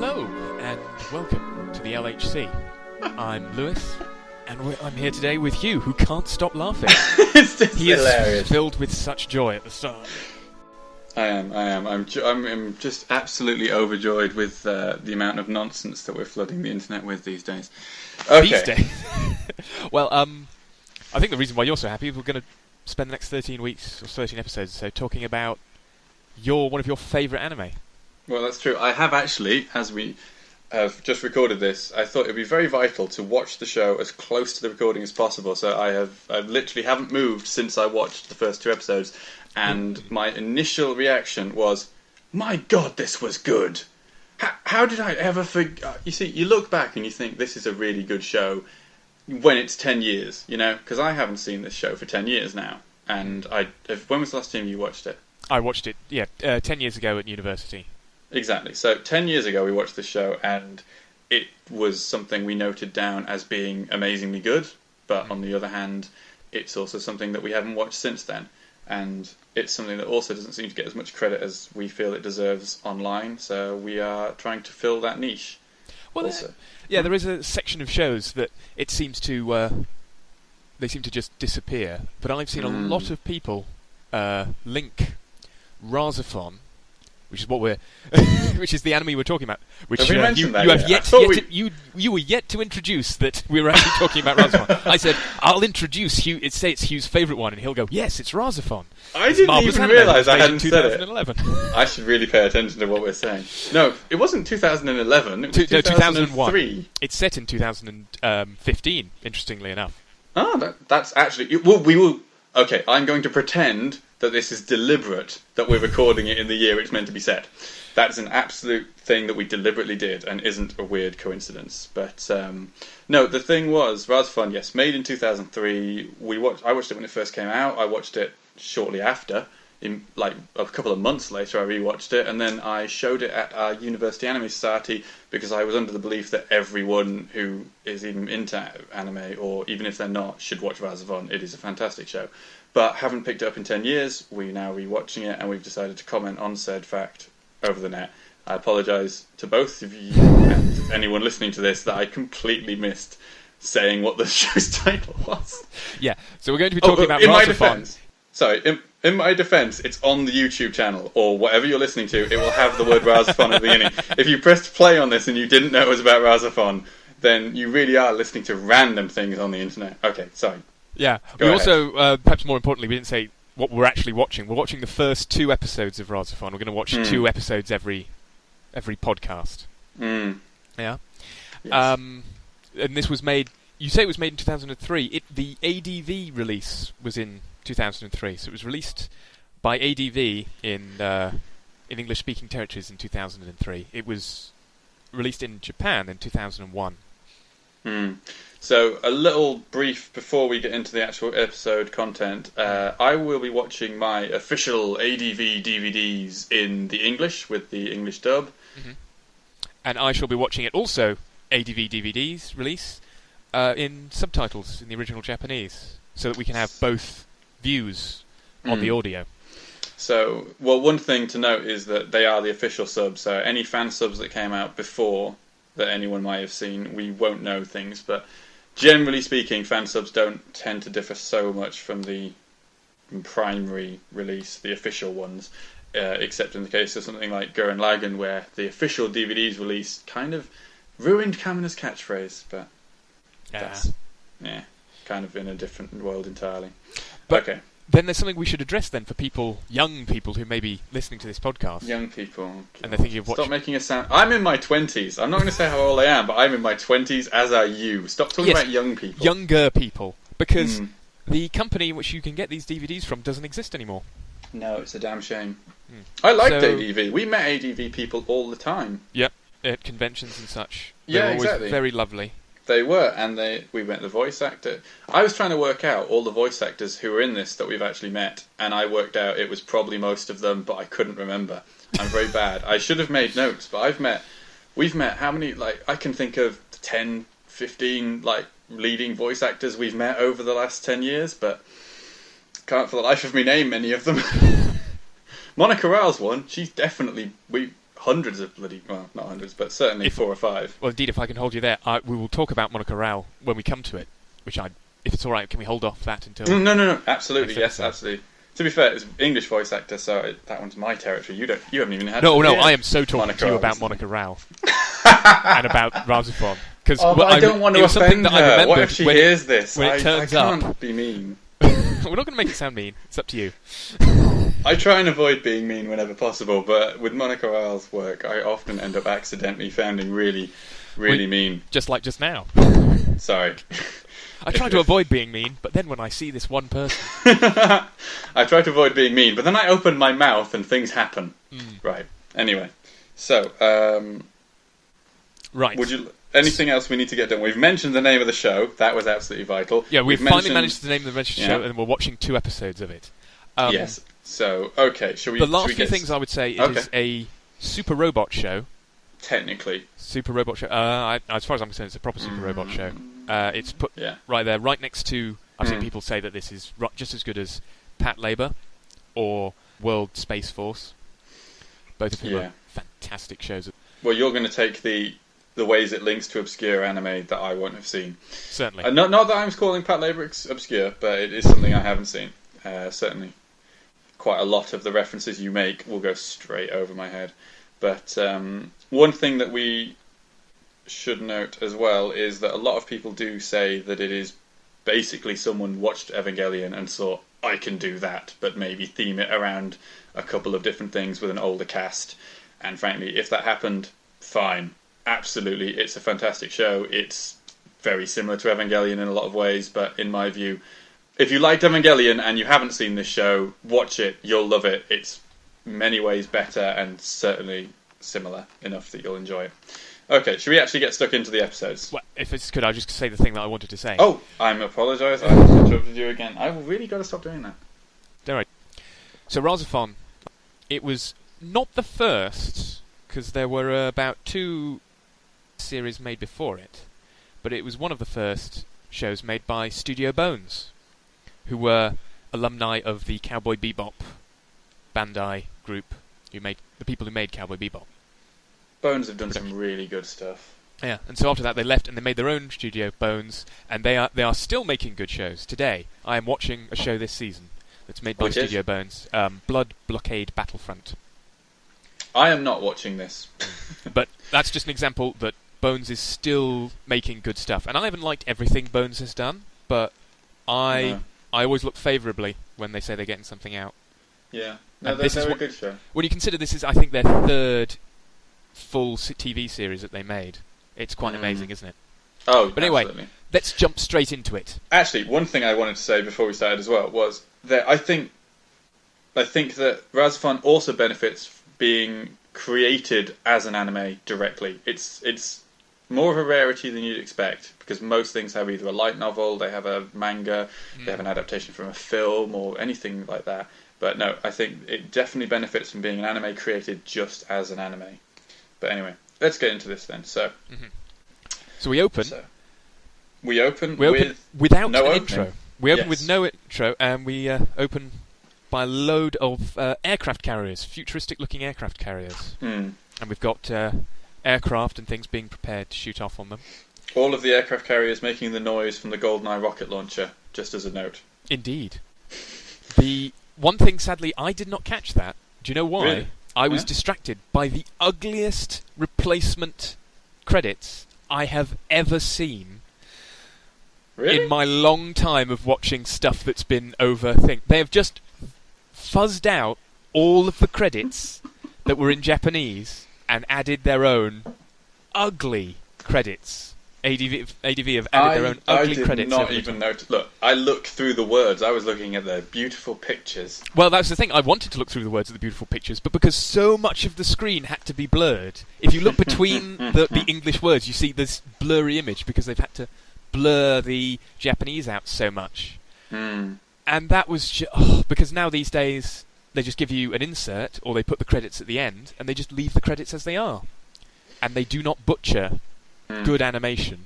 Hello, and welcome to the LHC. I'm Louis, and I'm here today with Huw, who can't stop laughing. It's just He hilarious. is filled with such joy at the start. I am. I'm just absolutely overjoyed with the amount of nonsense that we're flooding the internet with these days. Okay. These days. Well, I think the reason why you're so happy is we're going to spend the next 13 weeks, or 13 episodes, so talking about one of your favourite anime. Well, that's true. I have actually, as we have just recorded this, I thought it would be very vital to watch the show as close to the recording as possible. So I literally haven't moved since I watched the first two episodes, and my initial reaction was, "My God, this was good! How did I ever forget?" You see, you look back and you think this is a really good show when it's 10 years, you know, because I haven't seen this show for 10 years now. And when was the last time you watched it? I watched it, 10 years ago at university. Exactly. So 10 years ago we watched the show, and it was something we noted down as being amazingly good, but on the other hand, it's also something that we haven't watched since then. And it's something that also doesn't seem to get as much credit as we feel it deserves online, so we are trying to fill that niche. Well, also. There is a section of shows that it seems to they seem to just disappear. But I've seen a lot of people link RahXephon, which is which is the anime we're talking about. Which have we mentioned that you have yet? you were yet to introduce that we were actually talking about RahXephon. I said I'll introduce Huw. It's Huw's favourite one, and he'll go, "Yes, it's RahXephon." I didn't even realise I hadn't said it. 2011. I should really pay attention to what we're saying. No, it wasn't 2011. It was 2001. It's set in 2015. Interestingly enough. Oh, that's actually. We will. Okay, I'm going to pretend that this is deliberate, that we're recording it in the year it's meant to be set. That's an absolute thing that we deliberately did and isn't a weird coincidence. But no, the thing was, RahXephon, yes, made in 2003. I watched it when it first came out. I watched it shortly after. In like a couple of months later, I rewatched it, and then I showed it at our University Anime Society because I was under the belief that everyone who is even into anime, or even if they're not, should watch RahXephon. It is a fantastic show. But haven't picked it up in 10 years. We're now rewatching it, and we've decided to comment on said fact over the net. I apologise to both of you and anyone listening to this that I completely missed saying what the show's title was. Yeah, so we're going to be talking about in RahXephon. My defence, sorry, in my defence, it's on the YouTube channel, or whatever you're listening to, it will have the word RahXephon at the beginning. If you pressed play on this and you didn't know it was about RahXephon, then you really are listening to random things on the internet. Okay, sorry. Yeah, Go we ahead. also, perhaps more importantly, we didn't say what we're actually watching. We're watching the first two episodes of RahXephon. We're going to watch 2 episodes every podcast. Yeah. Yes. And this was made. You say it was made in 2003. The ADV release was in 2003, so it was released by ADV in English-speaking territories in 2003. It was released in Japan in 2001. So, a little brief before we get into the actual episode content. I will be watching my official ADV DVDs in the English, with the English dub. Mm-hmm. And I shall be watching it also, ADV DVDs release, in subtitles in the original Japanese, so that we can have both views on the audio. So, well, one thing to note is that they are the official subs, so any fan subs that came out before that anyone might have seen, we won't know things, but generally speaking, fan subs don't tend to differ so much from the primary release, the official ones, except in the case of something like Gurren Lagann, where the official DVDs release kind of ruined Kamina's catchphrase, but that's kind of in a different world entirely. But okay. Then there's something we should address then for young people who may be listening to this podcast. Young people. And they're thinking of watching. Stop making a sound. I'm in my 20s. I'm not going to say how old I am, but I'm in my 20s, as are you. Stop talking about young people. Younger people. Because the company in which you can get these DVDs from doesn't exist anymore. No, it's a damn shame. I liked ADV. We met ADV people all the time. Yep, at conventions and such. They Yeah, were always exactly. very lovely. They were, and we met the voice actor. I was trying to work out all the voice actors who were in this that we've actually met, and I worked out it was probably most of them, but I couldn't remember. I'm very bad. I should have made notes, but we've met how many, I can think of 10, 15, leading voice actors we've met over the last 10 years, but can't for the life of me name many of them. Monica Riles one, she's definitely, hundreds of well, not hundreds, but certainly 4 or 5. Well, indeed, if I can hold you there, we will talk about Monica Rao when we come to it. If it's all right, can we hold off that until? No, absolutely, yes, absolutely. To be fair, it's an English voice actor, so that one's my territory. You haven't even had. No, I am so talking to you about Monica Rao and about RahXephon. But I don't want to offend her. What if she hears this? When it turns I can't be mean. We're not going to make it sound mean. It's up to you. I try and avoid being mean whenever possible, but with Monica Rao's work, I often end up accidentally sounding really mean. Just like just now. Sorry. I try to avoid being mean, but then when I see this one person... I try to avoid being mean, but then I open my mouth and things happen. Right. Anyway. So, right. Anything else we need to get done? We've mentioned the name of the show. That was absolutely vital. Yeah, we've finally managed to name the show, and we're watching 2 episodes of it. Yes. So, okay. The last few things I would say it is a super robot show. Technically. Super robot show. As far as I'm concerned, it's a proper super robot show. It's put right there, right next to... I've seen people say that this is just as good as Pat Labor or World Space Force. Both of them are fantastic shows. Well, you're going to take the ways it links to obscure anime that I won't have seen. Certainly. Not that I'm calling Pat Labor obscure, but it is something I haven't seen. Certainly. Quite a lot of the references you make will go straight over my head. But one thing that we should note as well is that a lot of people do say that it is basically someone watched Evangelion and thought, I can do that, but maybe theme it around a couple of different things with an older cast. And frankly, if that happened, fine. Absolutely, it's a fantastic show. It's very similar to Evangelion in a lot of ways, but in my view, if you liked Evangelion and you haven't seen this show, watch it. You'll love it. It's many ways better and certainly similar enough that you'll enjoy it. Okay, should we actually get stuck into the episodes? Well, if it's could I just say the thing that I wanted to say? Oh, I apologise. I interrupted you again. I've really got to stop doing that. All right. So RahXephon, it was not the first, because there were about 2 series made before it, but it was one of the first shows made by Studio Bones, who were alumni of the Cowboy Bebop Bandai group, the people who made Cowboy Bebop. Bones have done some really good stuff. Yeah, and so after that they left and they made their own studio, Bones, and they are still making good shows today. I am watching a show this season that's made by Studio Bones, Blood Blockade Battlefront. I am not watching this. But that's just an example that Bones is still making good stuff. And I haven't liked everything Bones has done, but I always look favourably when they say they're getting something out. Yeah, no, they're a good show. When you consider this is, I think, their 3rd full TV series that they made, it's quite amazing, isn't it? Oh, but anyway, absolutely. Let's jump straight into it. Actually, one thing I wanted to say before we started as well was that I think that RahXephon also benefits being created as an anime directly. It's more of a rarity than you'd expect, because most things have either a light novel, they have a manga, they have an adaptation from a film, or anything like that. But no, I think it definitely benefits from being an anime created just as an anime. But anyway, let's get into this then. So we open. We open without no an opening. intro. We open with no intro, and we open by a load of aircraft carriers, futuristic-looking aircraft carriers. And we've got aircraft and things being prepared to shoot off on them. All of the aircraft carriers making the noise from the GoldenEye rocket launcher, just as a note. Indeed. The one thing, sadly, I did not catch that. Do you know why? Really? I was distracted by the ugliest replacement credits I have ever seen. Really? In my long time of watching stuff that's been overthink. They have just fuzzed out all of the credits that were in Japanese and added their own ugly credits. ADV have added their own ugly credits. I did not even notice. Look, I looked through the words. I was looking at the beautiful pictures. Well, that's the thing. I wanted to look through the words of the beautiful pictures, but because so much of the screen had to be blurred, if you look between the English words, you see this blurry image because they've had to blur the Japanese out so much. And that was because now these days they just give you an insert or they put the credits at the end and they just leave the credits as they are. And they do not butcher good animation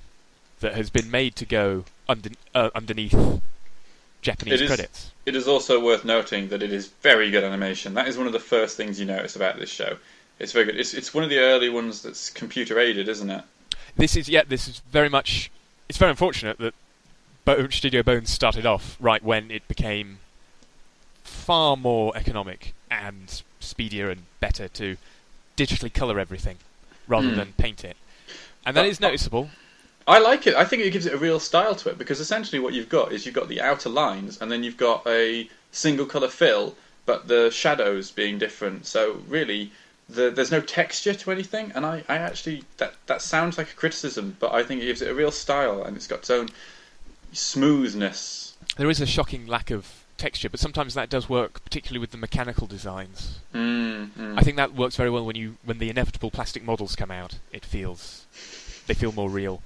that has been made to go underneath Japanese credits. It is also worth noting that it is very good animation. That is one of the first things you notice about this show. It's very good. It's one of the early ones that's computer aided, isn't it? This is very much. It's very unfortunate that Studio Bones started off right when it became far more economic and speedier and better to digitally colour everything rather than paint it, and that is noticeable. I like it. I think it gives it a real style to it, because essentially what you've got is you've got the outer lines, and then you've got a single colour fill, but the shadows being different. So really, there's no texture to anything, and I actually that sounds like a criticism, but I think it gives it a real style, and it's got its own smoothness. There is a shocking lack of texture, but sometimes that does work, particularly with the mechanical designs. I think that works very well when the inevitable plastic models come out. They feel more real.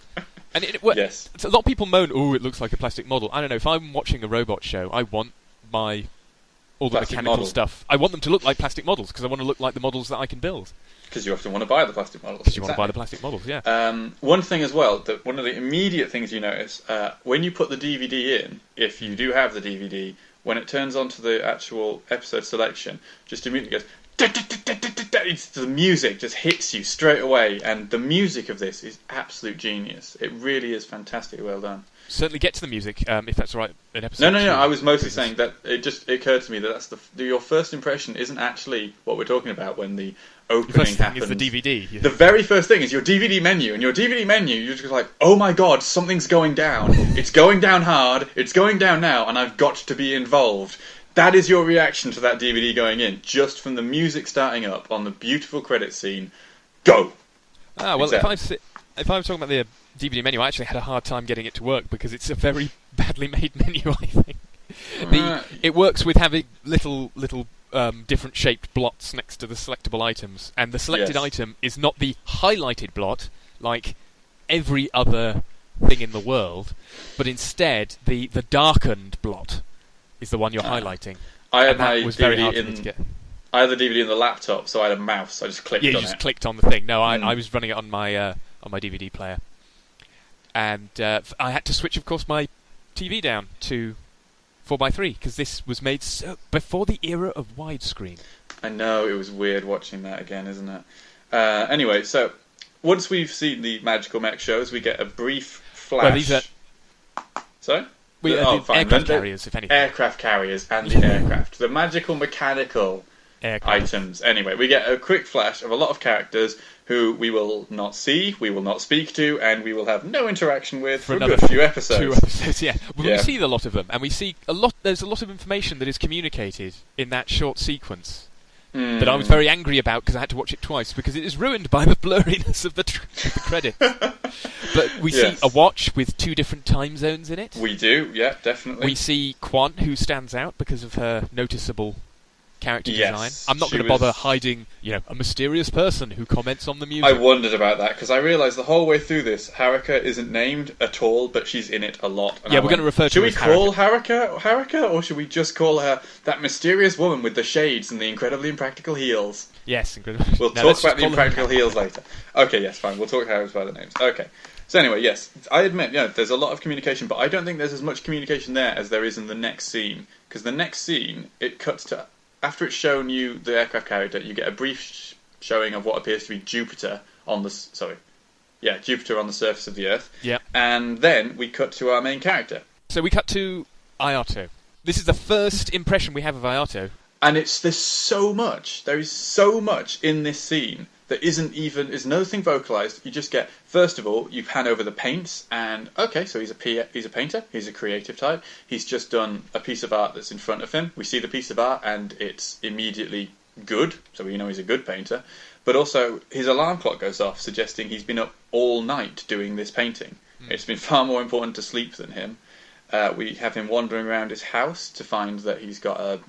And Yes. A lot of people moan, "Oh, it looks like a plastic model." I don't know. If I'm watching a robot show, I want all the Plastic mechanical model. stuff. I want them to look like plastic models because I want to look like the models that I can build. Because you often want to buy the plastic models. Because you want to buy the plastic models, yeah. One thing as well, that one of the immediate things you notice, when you put the DVD in, if you do have the DVD, when it turns onto the actual episode selection, just immediately goes... It's the music just hits you straight away, and the music of this is absolute genius. It really is fantastically well done. Certainly get to the music, if that's all right. An episode. No. I was mostly saying that it occurred to me that your first impression isn't actually what we're talking about when the opening first thing happens. is the DVD. Yeah. The very first thing is your DVD menu, and your DVD menu, you're just like, oh my god, something's going down. It's going down hard. It's going down now, and I've got to be involved. That is your reaction to that DVD going in, just from the music starting up on the beautiful credit scene. Go. Well, Exactly. if I was talking about the DVD menu, I actually had a hard time getting it to work because it's a very badly made menu, I think. It works with having little different shaped blots next to the selectable items, and the selected item is not the highlighted blot like every other thing in the world, but instead the darkened blot is the one you're highlighting. I had that my was very DVD hard for me to get. I had the DVD in the laptop, so I had a mouse. I just clicked on it. Yeah, you just clicked on the thing. No, I was running it on my DVD player, and I had to switch, of course, my TV down to 4:3 because this was made before the era of widescreen. I know, it was weird watching that again, isn't it? Anyway, so once we've seen the Magical Mech shows, we get a brief flash. Well, these are... Sorry? The aircraft carriers, if anything. Aircraft carriers and the aircraft. The magical mechanical items. Anyway, we get a quick flash of a lot of characters who we will not see, we will not speak to, and we will have no interaction with for a good few episodes. 2 episodes, yeah. We see a lot of them, and we see there's a lot of information that is communicated in that short sequence that I was very angry about because I had to watch it twice because it is ruined by the blurriness of the credits. But we see a watch with 2 different time zones in it. We do, yeah, definitely. We see Quan, who stands out because of her noticeable character design. I'm not going to bother hiding, a mysterious person who comments on the music. I wondered about that because I realised the whole way through this, Haruka isn't named at all, but she's in it a lot. And we're going to refer to her as Should we call Haruka, or should we just call her that mysterious woman with the shades and the incredibly impractical heels? Yes, incredible. We'll talk about the impractical heels later. Okay, yes, fine. We'll talk about the names. Okay. So anyway, yes, I admit, there's a lot of communication, but I don't think there's as much communication there as there is in the next scene. Because the next scene, it cuts to... After it's shown you the aircraft carrier, you get a brief showing of what appears to be Jupiter on the Jupiter on the surface of the Earth. Yeah. And then we cut to our main character. So we cut to Ayato. This is the first impression we have of Ayato. And there's so much. There is so much in this scene that is nothing vocalized. You just get, first of all, you pan over the paints, and okay, so he's a painter, he's a creative type. He's just done a piece of art that's in front of him. We see the piece of art, and it's immediately good, so we know he's a good painter. But also, his alarm clock goes off, suggesting he's been up all night doing this painting. It's been far more important to sleep than him. We have him wandering around his house to find that he's got a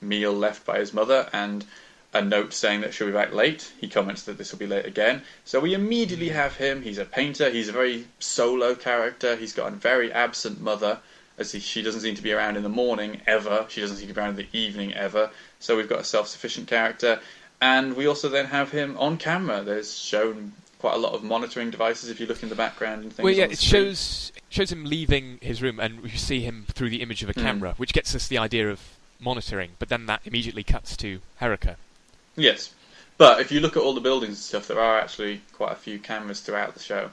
meal left by his mother, and a note saying that she'll be back late. He comments that this will be late again. So we immediately have him. He's a painter. He's a very solo character. He's got a very absent mother, as she doesn't seem to be around in the morning ever. She doesn't seem to be around in the evening ever. So we've got a self-sufficient character. And we also then have him on camera. There's shown quite a lot of monitoring devices if you look in the background and things. Well, yeah, it shows him leaving his room, and we see him through the image of a camera, which gets us the idea of monitoring. But then that immediately cuts to Haruka. Yes. But if you look at all the buildings and stuff, there are actually quite a few cameras throughout the show,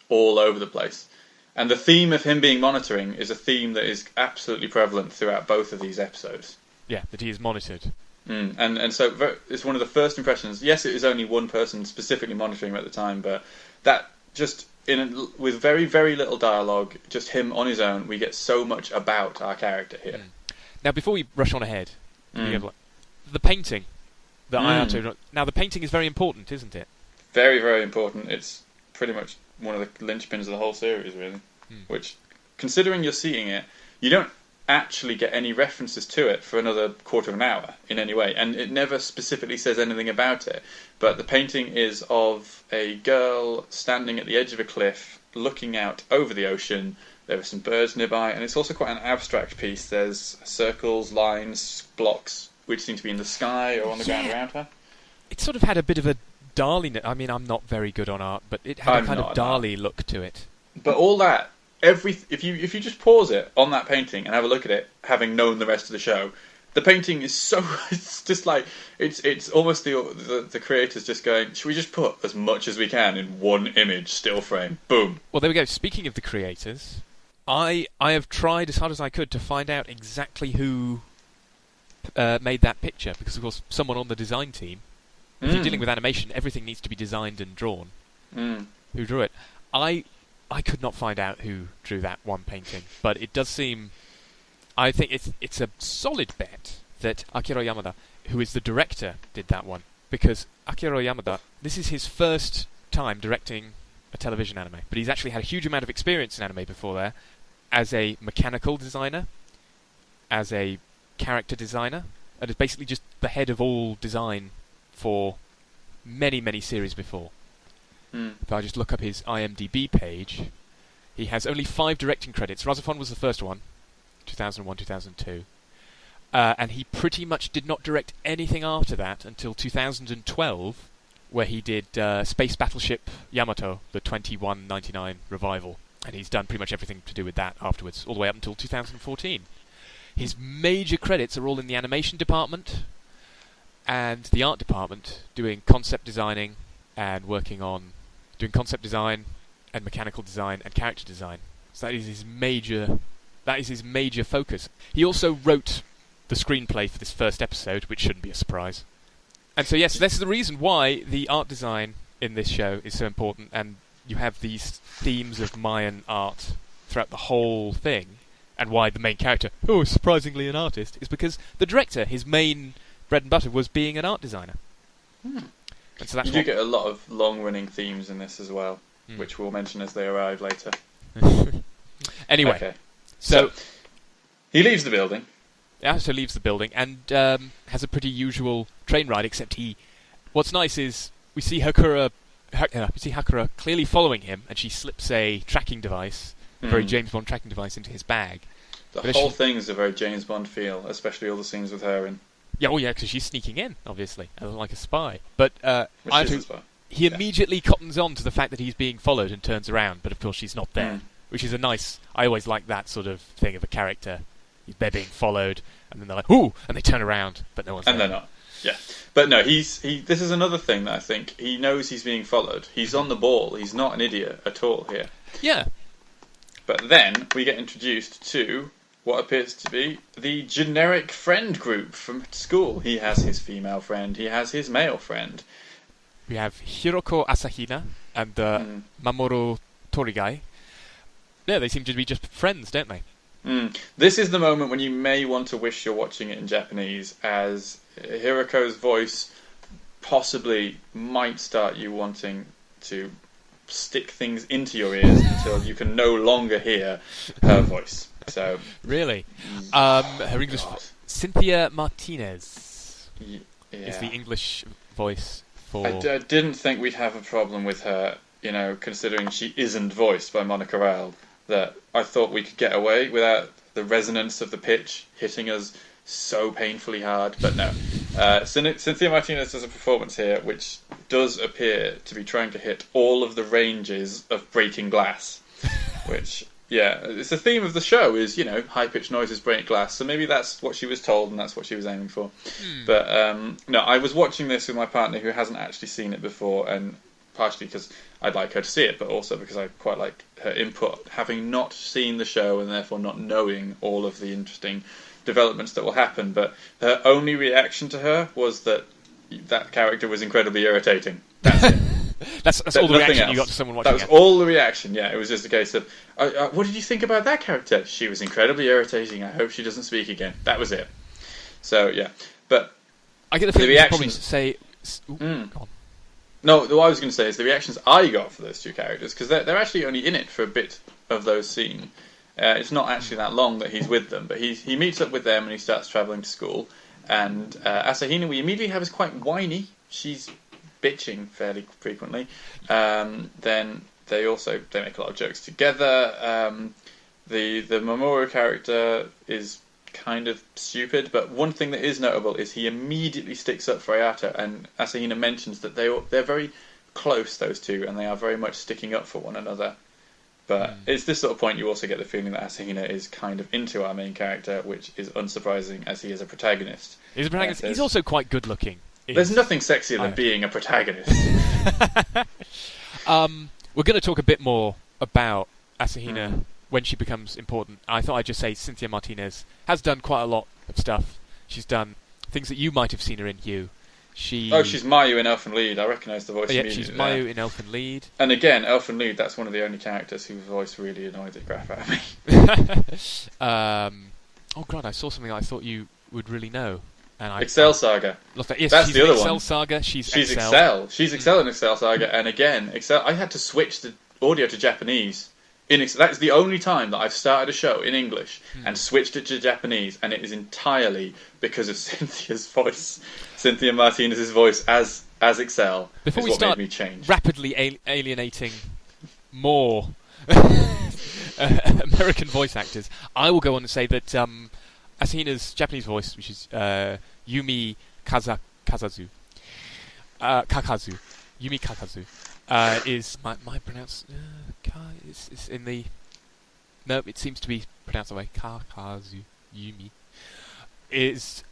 all over the place. And the theme of him being monitoring is a theme that is absolutely prevalent throughout both of these episodes. Yeah, that he is monitored. And so it's one of the first impressions. Yes, it was only one person specifically monitoring him at the time, but that just with very, very little dialogue, just him on his own, we get so much about our character here. Now, before we rush on ahead, the painting that Ayato... Now, the painting is very important, isn't it? Very, very important. It's pretty much one of the linchpins of the whole series, really. Which, considering you're seeing it, you don't actually get any references to it for another quarter of an hour in any way, and it never specifically says anything about it. But the painting is of a girl standing at the edge of a cliff, looking out over the ocean. There are some birds nearby, and it's also quite an abstract piece. There's circles, lines, blocks, which seem to be in the sky or on the ground around her. It sort of had a bit of a Dali... I mean, I'm not very good on art, but it had a kind of Dali look to it. But all that... If you just pause it on that painting and have a look at it, having known the rest of the show, the painting is so... It's just like... It's almost the creators just going, should we just put as much as we can in one image, still frame? Boom. Well, there we go. Speaking of the creators, I have tried as hard as I could to find out exactly who made that picture, because, of course, someone on the design team... If you're dealing with animation, everything needs to be designed and drawn. Who drew it? I could not find out who drew that one painting, but it does seem... I think it's a solid bet that Akira Yamada, who is the director, did that one. Because Akira Yamada, this is his first time directing a television anime, but he's actually had a huge amount of experience in anime before there, as a mechanical designer, as a character designer, and is basically just the head of all design for many, many series before. If I just look up his IMDb page, he has only 5 directing credits. RahXephon was the first one, 2001, 2002. And he pretty much did not direct anything after that until 2012, where he did Space Battleship Yamato, the 2199 revival. And he's done pretty much everything to do with that afterwards, all the way up until 2014. His major credits are all in the animation department and the art department, doing concept designing and working on doing concept design and mechanical design and character design. So that is his major focus. He also wrote the screenplay for this first episode, which shouldn't be a surprise. And so yes, this is the reason why the art design in this show is so important, and you have these themes of Mayan art throughout the whole thing, and why the main character, is surprisingly an artist, is because the director, his main bread and butter, was being an art designer. And so that's you do get a lot of long-running themes in this as well, which we'll mention as they arrive later. Anyway, okay. So he leaves the building. Yeah, so leaves the building and has a pretty usual train ride, except what's nice is we see Hakura clearly following him, and she slips a tracking device, a very James Bond tracking device, into his bag. The whole thing's a very James Bond feel, especially all the scenes with her in. Yeah, because she's sneaking in, obviously, like a spy. But he Yeah. immediately cottons on to the fact that he's being followed and turns around, but of course she's not there, which is a nice... I always like that sort of thing of a character. They're being followed, and then they're like, ooh, and they turn around, but no one's there. And they're not. Yeah. But no, this is another thing that I think he knows he's being followed. He's on the ball. He's not an idiot at all here. Yeah. But then we get introduced to what appears to be the generic friend group from school. He has his female friend. He has his male friend. We have Hiroko Asahina and Mamoru Torigai. Yeah, they seem to be just friends, don't they? This is the moment when you may want to wish you're watching it in Japanese, as Hiroko's voice possibly might start you wanting to stick things into your ears until you can no longer hear her voice. So really, her English Cynthia Martinez is the English voice for. I didn't think we'd have a problem with her, considering she isn't voiced by Monica Rao. That I thought we could get away without the resonance of the pitch hitting us so painfully hard, but no. Cynthia Martinez does a performance here which does appear to be trying to hit all of the ranges of breaking glass, which, Yeah, it's the theme of the show is, high-pitched noises break glass, so maybe that's what she was told and that's what she was aiming for. But, no, I was watching this with my partner who hasn't actually seen it before, and partially because I'd like her to see it, but also because I quite like her input, having not seen the show and therefore not knowing all of the interesting developments that will happen. But her only reaction to her was that character was incredibly irritating. That's it. That's all the reaction you got to someone watching it. That was all the reaction, yeah. It was just a case of, what did you think about that character? She was incredibly irritating. I hope she doesn't speak again. That was it. So, yeah. But I get the feeling you probably say... Go on. No, what I was going to say is the reactions I got for those two characters, because they're actually only in it for a bit of those scenes. It's not actually that long that he's with them, but he meets up with them and he starts travelling to school. And Asahina, we immediately have, is quite whiny. She's bitching fairly frequently. Then they make a lot of jokes together. The Mamoru character is kind of stupid, but one thing that is notable is he immediately sticks up for Ayato, and Asahina mentions that they're very close, those two, and they are very much sticking up for one another. But it's this sort of point you also get the feeling that Asahina is kind of into our main character, which is unsurprising as he is a protagonist. He's a protagonist. He's also quite good looking. There's nothing sexier than being a protagonist. We're going to talk a bit more about Asahina when she becomes important. I thought I'd just say Cynthia Martinez has done quite a lot of stuff. She's done things that you might have seen her in, Huw. She's Mayu in Elfen Lied. I recognise the voice immediately. She's Mayu in Elfen Lied. And again, Elfen Lied, that's one of the only characters whose voice really annoyed the crap out of me. Oh god, I saw something I thought you would really know. Excel Saga. Yes, that's she's the other Excel one. Saga. She's Excel. She's Excel in Excel Saga, and again, Excel. I had to switch the audio to Japanese. That's the only time that I've started a show in English and switched it to Japanese, and it is entirely because of Cynthia's voice. Cynthia Martinez's voice as Excel Before is we what start made me change. Rapidly alienating more American voice actors, I will go on and say that Asahina's Japanese voice, which is Yumi Kakazu, Yumi Kakazu, is my pronounce. It's in the. No, it seems to be pronounced that way. Kakazu Yumi is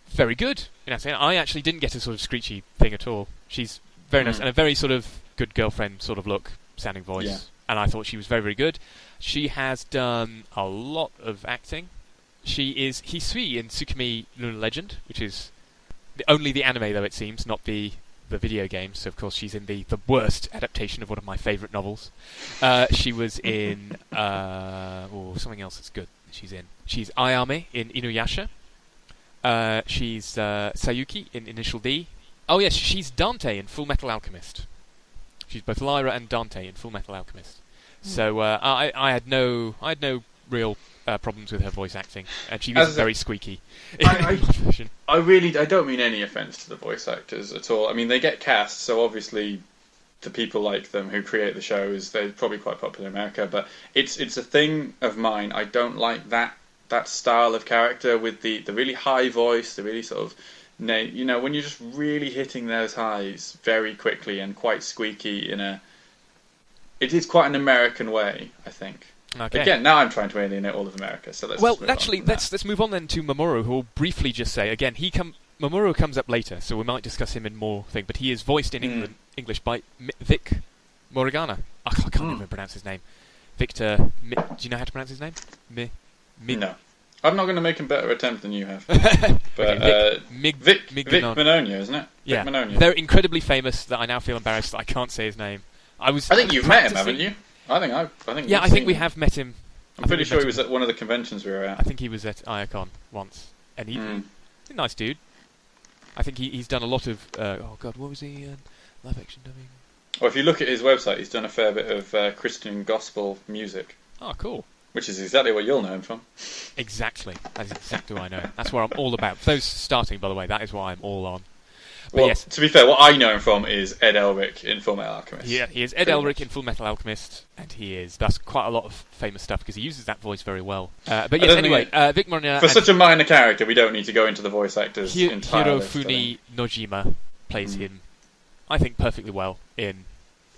very good in Asahina. I actually didn't get a sort of screechy thing at all. She's very nice and a very sort of good girlfriend sort of look, sounding voice, and I thought she was very, very good. She has done a lot of acting. She is Hisui in Tsukimi Lunar Legend, which is only the anime, though, it seems, not the video game. So, of course, she's in the worst adaptation of one of my favourite novels. She was in... something else that's good she's in. She's Ayame in Inuyasha. She's Sayuki in Initial D. Oh, yes, she's Dante in Full Metal Alchemist. She's both Lyra and Dante in Full Metal Alchemist. So, I had no real... problems with her voice acting, and she was very squeaky. I don't mean any offence to the voice actors at all. I mean, they get cast, so obviously the people like them who create the shows, they're probably quite popular in America, but it's a thing of mine. I don't like that style of character with the really high voice, the really sort of, when you're just really hitting those highs very quickly and quite squeaky it is quite an American way, I think. Okay. Again, now I'm trying to alienate all of America, so let's let's move on then to Mamoru, who will briefly just say again. Mamoru comes up later, so we might discuss him in more thing. But he is voiced in English by Vic Morigana. I can't even pronounce his name. Victor. Do you know how to pronounce his name? No, I'm not going to make a better attempt than you have. But Vic Mignogna, isn't it? Yeah, Vic Mignogna. They're incredibly famous. That I now feel embarrassed that I can't say his name. I think you've met him, haven't you? I think we have met him. I'm pretty sure he was at one of the conventions we were at. I think he was at IACON once, and he's a nice dude. I think he's done a lot of. What was he? Live action dubbing. Well, if you look at his website, he's done a fair bit of Christian gospel music. Oh, cool. Which is exactly what you'll know him from. Exactly. That is exactly what I know. That's what I'm all about. For those starting, by the way, that is what I'm all on. But yes. To be fair, what I know him from is Ed Elric in Full Metal Alchemist. Yeah, he is Ed Elric in Full Metal Alchemist, and that's quite a lot of famous stuff because he uses that voice very well. But yes, anyway, Vic Morigana... For such a minor character, we don't need to go into the voice actors entirely. Hirofumi Nojima plays him, I think, perfectly well in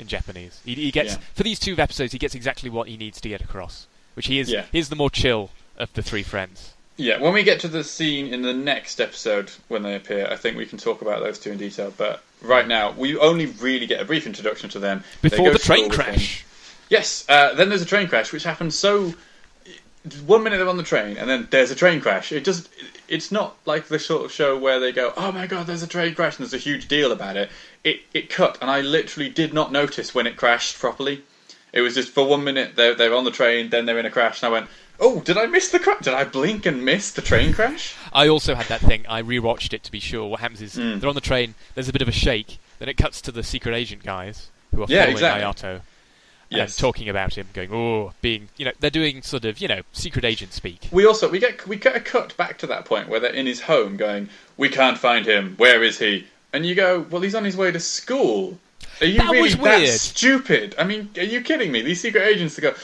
in Japanese. He gets for these 2 episodes, he gets exactly what he needs to get across, which he is. Yeah. He's the more chill of the 3 friends. Yeah, when we get to the scene in the next episode when they appear, I think we can talk about those 2 in detail. But right now, we only really get a brief introduction to them before the train crash. Yes, then there's a train crash, which happens so. 1 minute they're on the train, and then there's a train crash. It's not like the sort of show where they go, oh my god, there's a train crash, and there's a huge deal about it. It cut, and I literally did not notice when it crashed properly. It was just for 1 minute they're on the train, then they're in a crash, and I went, oh, did I miss the crash? Did I blink and miss the train crash? I also had that thing. I rewatched it to be sure. What happens is they're on the train, there's a bit of a shake, then it cuts to the secret agent guys who are following Hayato. Yes. Talking about him, going, they're doing sort of, secret agent speak. We get a cut back to that point where they're in his home going, we can't find him, where is he? And you go, well, he's on his way to school. Are you really that stupid? I mean, are you kidding me? These secret agents go,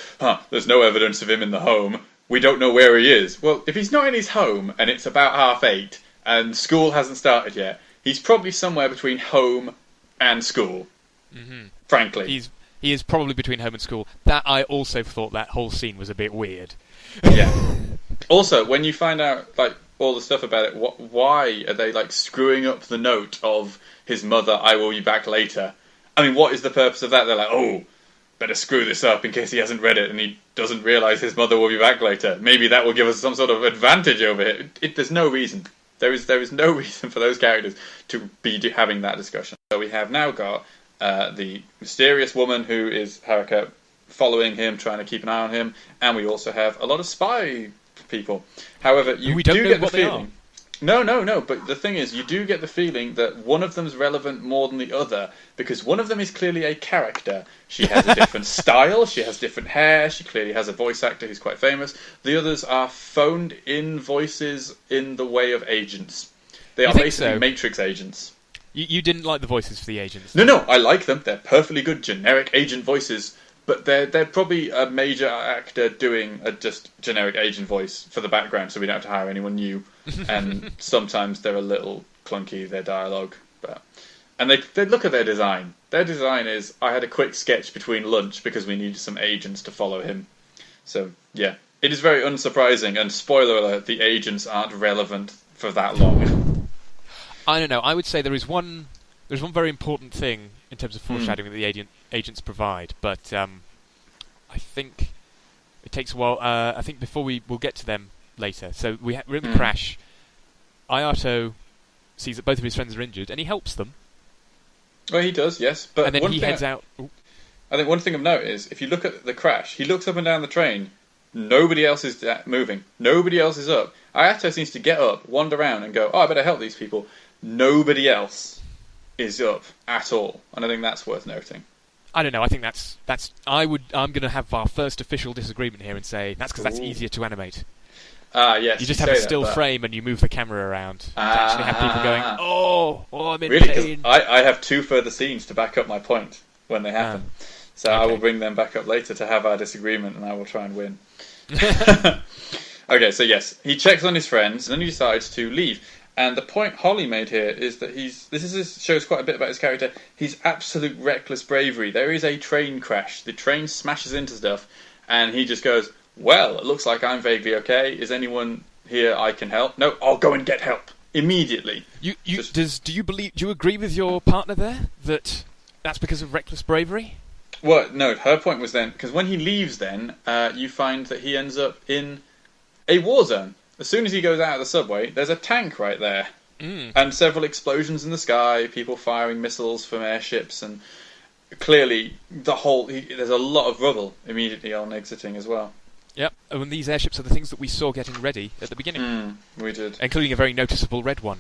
there's no evidence of him in the home. We don't know where he is. Well, if he's not in his home and it's about 8:30 and school hasn't started yet, he's probably somewhere between home and school. Mm-hmm. Frankly. He is probably between home and school. That I also thought that whole scene was a bit weird. Yeah. Also, when you find out all the stuff about it, why are they screwing up the note of his mother? I will be back later. I mean, what is the purpose of that? They're like, oh, better screw this up in case he hasn't read it and he doesn't realise his mother will be back later. Maybe that will give us some sort of advantage over it. There's no reason. There is no reason for those characters to be having that discussion. So we have now got the mysterious woman who is Haruka following him, trying to keep an eye on him, and we also have a lot of spy people. However, you do get the feeling... No, but the thing is, you do get the feeling that one of them is relevant more than the other, because one of them is clearly a character. She has a different style, she has different hair, she clearly has a voice actor who's quite famous. The others are phoned-in voices in the way of agents. They are basically Matrix agents. You didn't like the voices for the agents? No, I like them. They're perfectly good generic agent voices, but they're probably a major actor doing a just generic agent voice for the background, so we don't have to hire anyone new. And sometimes they're a little clunky, their dialogue. And they look at their design. Their design is, I had a quick sketch between lunch because we needed some agents to follow him. So, yeah. It is very unsurprising, and spoiler alert, the agents aren't relevant for that long. I don't know. I would say there's one very important thing in terms of foreshadowing that the agents provide, but I think it takes a while. I think before we'll get to them later. So we're in the crash. Ayato sees that both of his friends are injured, and he helps them. Well, he does, yes. But and then he heads out. I think one thing of note is, if you look at the crash, he looks up and down the train. Nobody else is moving. Nobody else is up. Ayato seems to get up, wander around, and go, I better help these people. Nobody else is up at all, and I think that's worth noting. I don't know. I think I'm going to have our first official disagreement here and say that's because that's easier to animate. Yes. You just have a still frame and you move the camera around to actually have people going, oh, I'm in really, pain. I have 2 further scenes to back up my point when they happen. So okay. I will bring them back up later to have our disagreement, and I will try and win. Okay, so yes, he checks on his friends, and then he decides to leave. And the point Holly made here is that shows quite a bit about his character. He's absolute reckless bravery. There is a train crash. The train smashes into stuff, and he just goes, well, it looks like I'm vaguely okay. Is anyone here I can help? No, I'll go and get help immediately. Do you agree with your partner there that that's because of reckless bravery? Well, no, her point was then, because when he leaves then, you find that he ends up in a war zone. As soon as he goes out of the subway, there's a tank right there. And several explosions in the sky, people firing missiles from airships, and clearly there's a lot of rubble immediately on exiting as well. Yep, and these airships are the things that we saw getting ready at the beginning. We did. Including a very noticeable red one.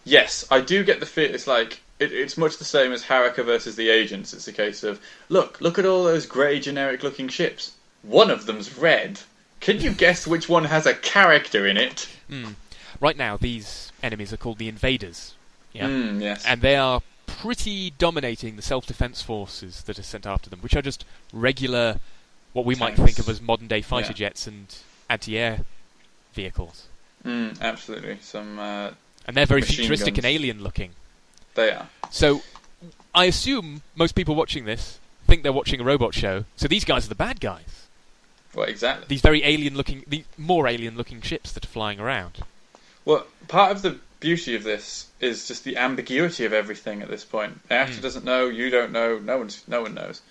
Yes, I do get the feel, it's like, it's much the same as Haruka versus the agents. It's a case of, look at all those grey generic looking ships. One of them's red. Can you guess which one has a character in it? Right now, these enemies are called the Invaders. Yeah? Yes. And they are pretty dominating the self-defense forces that are sent after them, which are just regular, what we might think of as modern-day fighter jets and anti-air vehicles. Absolutely. And they're very futuristic and alien-looking. They are. So, I assume most people watching this think they're watching a robot show, so these guys are the bad guys. Well, exactly. These very alien-looking, more alien-looking ships that are flying around. Well, part of the beauty of this is just the ambiguity of everything at this point. The actor doesn't know, you don't know, no one knows.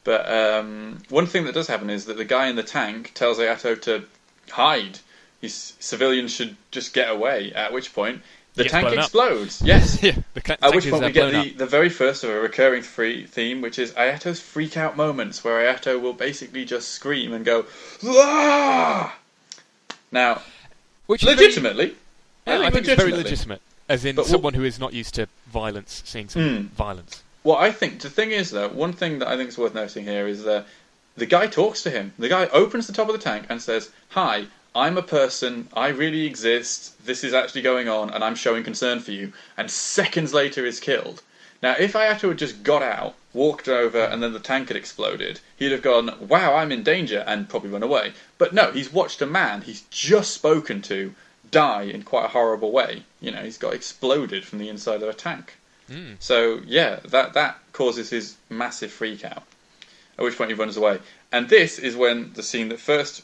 But one thing that does happen is that the guy in the tank tells Ayato to hide. Civilians should just get away, at which point the tank explodes. Yes. Yeah, at which point we get the very first of a recurring theme, which is Ayato's freak-out moments, where Ayato will basically just scream and go, "Ah!" Now, which legitimately... I think it's very legitimate, as in someone who is not used to violence, seeing some violence. Well, I think, the thing is, though, one thing that I think is worth noting here is that the guy talks to him. The guy opens the top of the tank and says, "Hi, I'm a person, I really exist, this is actually going on, and I'm showing concern for you," and seconds later is killed. Now, if Ayato had just got out, walked over, and then the tank had exploded, he'd have gone, "Wow, I'm in danger," and probably run away. But no, he's watched a man he's just spoken to die in quite a horrible way. He's got exploded from the inside of a tank. So, yeah, that causes his massive freak out, at which point he runs away. And this is when the scene that first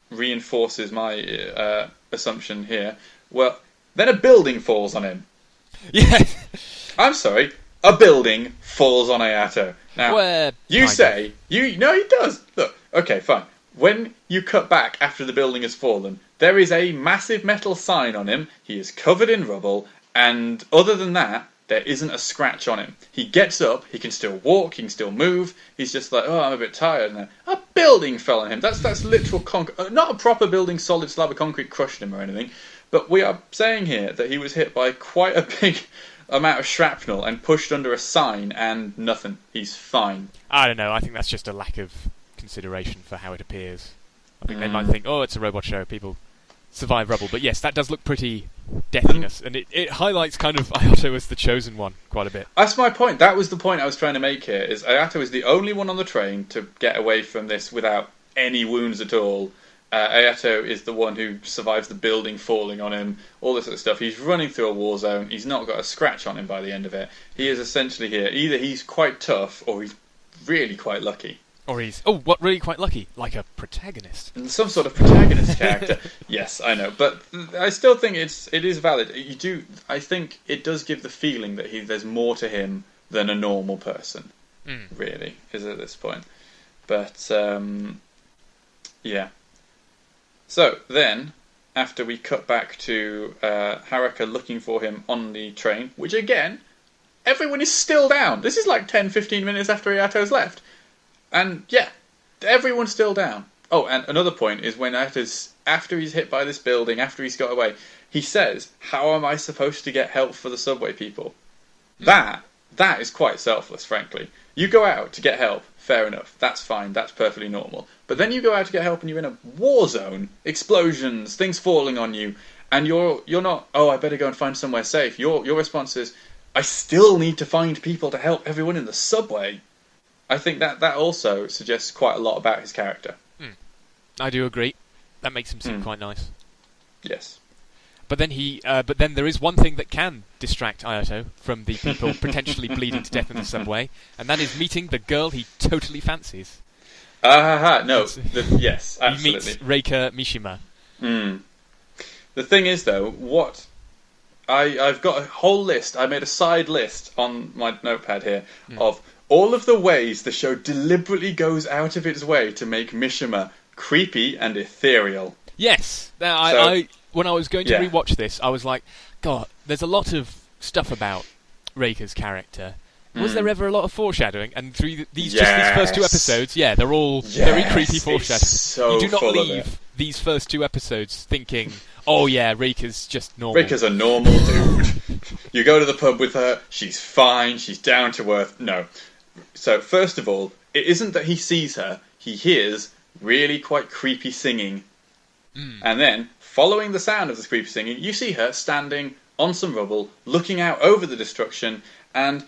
reinforces my assumption here. Well, then a building falls on him. Yeah. I'm sorry, a building falls on Ayato. Now, no, he does. Look, okay, fine. When you cut back after the building has fallen, there is a massive metal sign on him. He is covered in rubble, and other than that, there isn't a scratch on him. He gets up, he can still walk, he can still move. He's just like, "Oh, I'm a bit tired now." A building fell on him. That's literal concrete. Not a proper building, solid slab of concrete crushed him or anything. But we are saying here that he was hit by quite a big amount of shrapnel and pushed under a sign and nothing. He's fine. I don't know. I think that's just a lack of consideration for how it appears. I think they might think, "Oh, it's a robot show. People survive rubble." But yes, that does look pretty deathiness, and it highlights kind of Ayato as the chosen one quite a bit. That's my point. That was the point I was trying to make here, is Ayato is the only one on the train to get away from this without any wounds at all. Ayato is the one who survives the building falling on him, all this sort of stuff. He's running through a war zone. He's not got a scratch on him by the end of it. He is essentially here. Either he's quite tough, or he's really quite lucky. Or he's, really quite lucky? Like a protagonist. Some sort of protagonist character. Yes, I know. But I still think it is valid. I think it does give the feeling that there's more to him than a normal person. Really, is at this point. But, yeah. So, then, after we cut back to Haruka looking for him on the train, which again, everyone is still down. This is like 10-15 minutes after Ayato's left. And yeah, everyone's still down. Oh, and another point is when after he's hit by this building, after he's got away, he says, "How am I supposed to get help for the subway people?" That is quite selfless, frankly. You go out to get help, fair enough. That's fine, that's perfectly normal. But then you go out to get help and you're in a war zone, explosions, things falling on you, and you're not, "Oh, I better go and find somewhere safe." Your response is, "I still need to find people to help everyone in the subway." I think that also suggests quite a lot about his character. I do agree. That makes him seem quite nice. Yes. But then there is one thing that can distract Ayato from the people potentially bleeding to death in the subway, and that is meeting the girl he totally fancies. No. Yes, absolutely. He meets Reika Mishima. The thing is, though, I've got a whole list. I made a side list on my notepad here of all of the ways the show deliberately goes out of its way to make Mishima creepy and ethereal. Yes. Now, when I was going to rewatch this, I was like, God, there's a lot of stuff about Reika's character. Was there ever a lot of foreshadowing? And through these first two episodes, they're all very creepy foreshadowing. So you do not leave these first two episodes thinking, "Oh yeah, Reika's just normal." Reika's a normal dude. You go to the pub with her, she's fine, she's down to earth. No. So, first of all, it isn't that he sees her, he hears really quite creepy singing. And then, following the sound of this creepy singing, you see her standing on some rubble, looking out over the destruction, and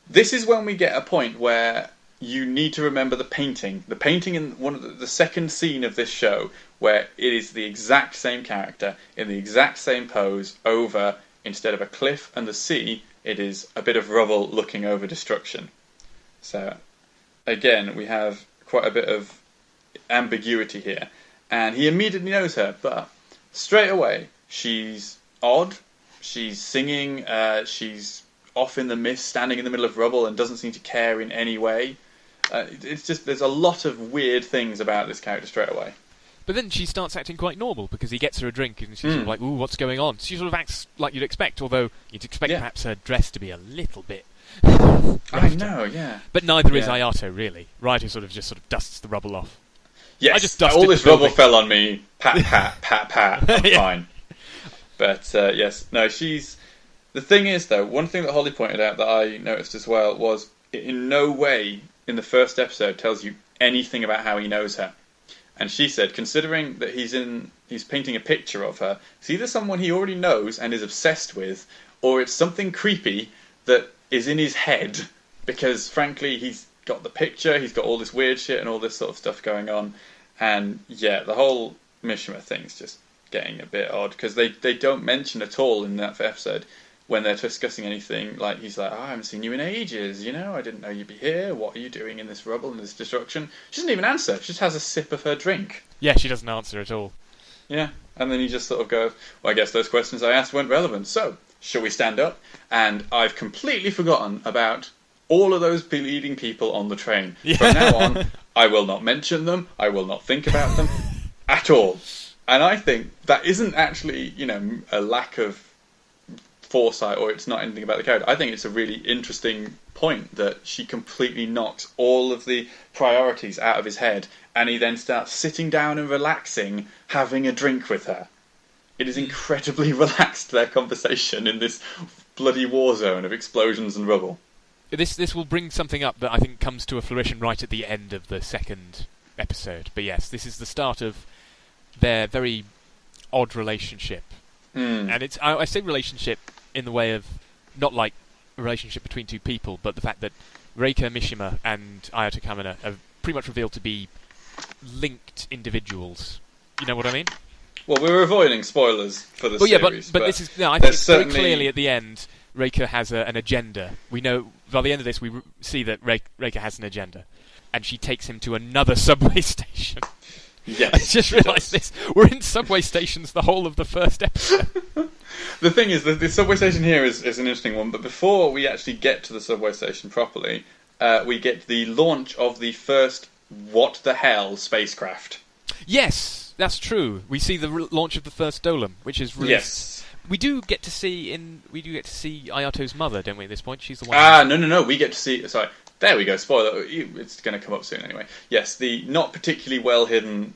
this is when we get a point where you need to remember the painting. The painting in one of the second scene of this show, where it is the exact same character, in the exact same pose, over, instead of a cliff and the sea, it is a bit of rubble looking over destruction. So, again, we have quite a bit of ambiguity here. And he immediately knows her, but straight away, she's odd, she's singing, she's off in the mist, standing in the middle of rubble, and doesn't seem to care in any way. It's just, there's a lot of weird things about this character straight away. But then she starts acting quite normal, because he gets her a drink, and she's sort of like, ooh, what's going on? She sort of acts like you'd expect, although you'd expect perhaps her dress to be a little bit... I know, yeah. But neither is Ayato, really. Ayato sort of dusts the rubble off. Yes, I just dusted all this the building. rubble fell on me. Pat, pat, pat, pat. I'm fine. But, yes, no, she's... The thing is, though, one thing that Holly pointed out that I noticed as well was it in no way in the first episode tells you anything about how he knows her. And she said, considering that he's painting a picture of her, it's either someone he already knows and is obsessed with, or it's something creepy that is in his head, because frankly he's got the picture, he's got all this weird shit and all this sort of stuff going on, and yeah, the whole Mishima thing's just getting a bit odd, because they don't mention at all in that episode when they're discussing anything, like he's like, I haven't seen you in ages, you know, I didn't know you'd be here, what are you doing in this rubble and this destruction? She doesn't even answer, she just has a sip of her drink. Yeah, she doesn't answer at all. Yeah, and then you just sort of go, well, I guess those questions I asked weren't relevant, so shall we stand up? And I've completely forgotten about all of those leading people on the train. Yeah. From now on, I will not mention them, I will not think about them at all. And I think that isn't actually, you know, a lack of foresight, or it's not anything about the character. I think it's a really interesting point that she completely knocks all of the priorities out of his head, and he then starts sitting down and relaxing, having a drink with her. It is incredibly relaxed, their conversation in this bloody war zone of explosions and rubble. This will bring something up that I think comes to a fruition right at the end of the second episode. But yes, this is the start of their very odd relationship. And it's I say relationship in the way of not like a relationship between two people, but the fact that Reika Mishima and Ayato Kamina are pretty much revealed to be linked individuals. You know what I mean? Well, we're avoiding spoilers for the series. But this is I think it's very clearly at the end. Reika has an agenda. We know by the end of this we see that Reika has an agenda, and she takes him to another subway station. Yes, I just realised this. We're in subway stations the whole of the first episode. The thing is, the subway station here is an interesting one, but before we actually get to the subway station properly, we get the launch of the first what the hell spacecraft. Yes, that's true. We see the launch of the first Dolem, which is released. Yes. We do get to see Ayato's mother, don't we? At this point, she's the one. No. We get to see. Sorry, there we go. Spoiler. It's going to come up soon anyway. Yes, the not particularly well hidden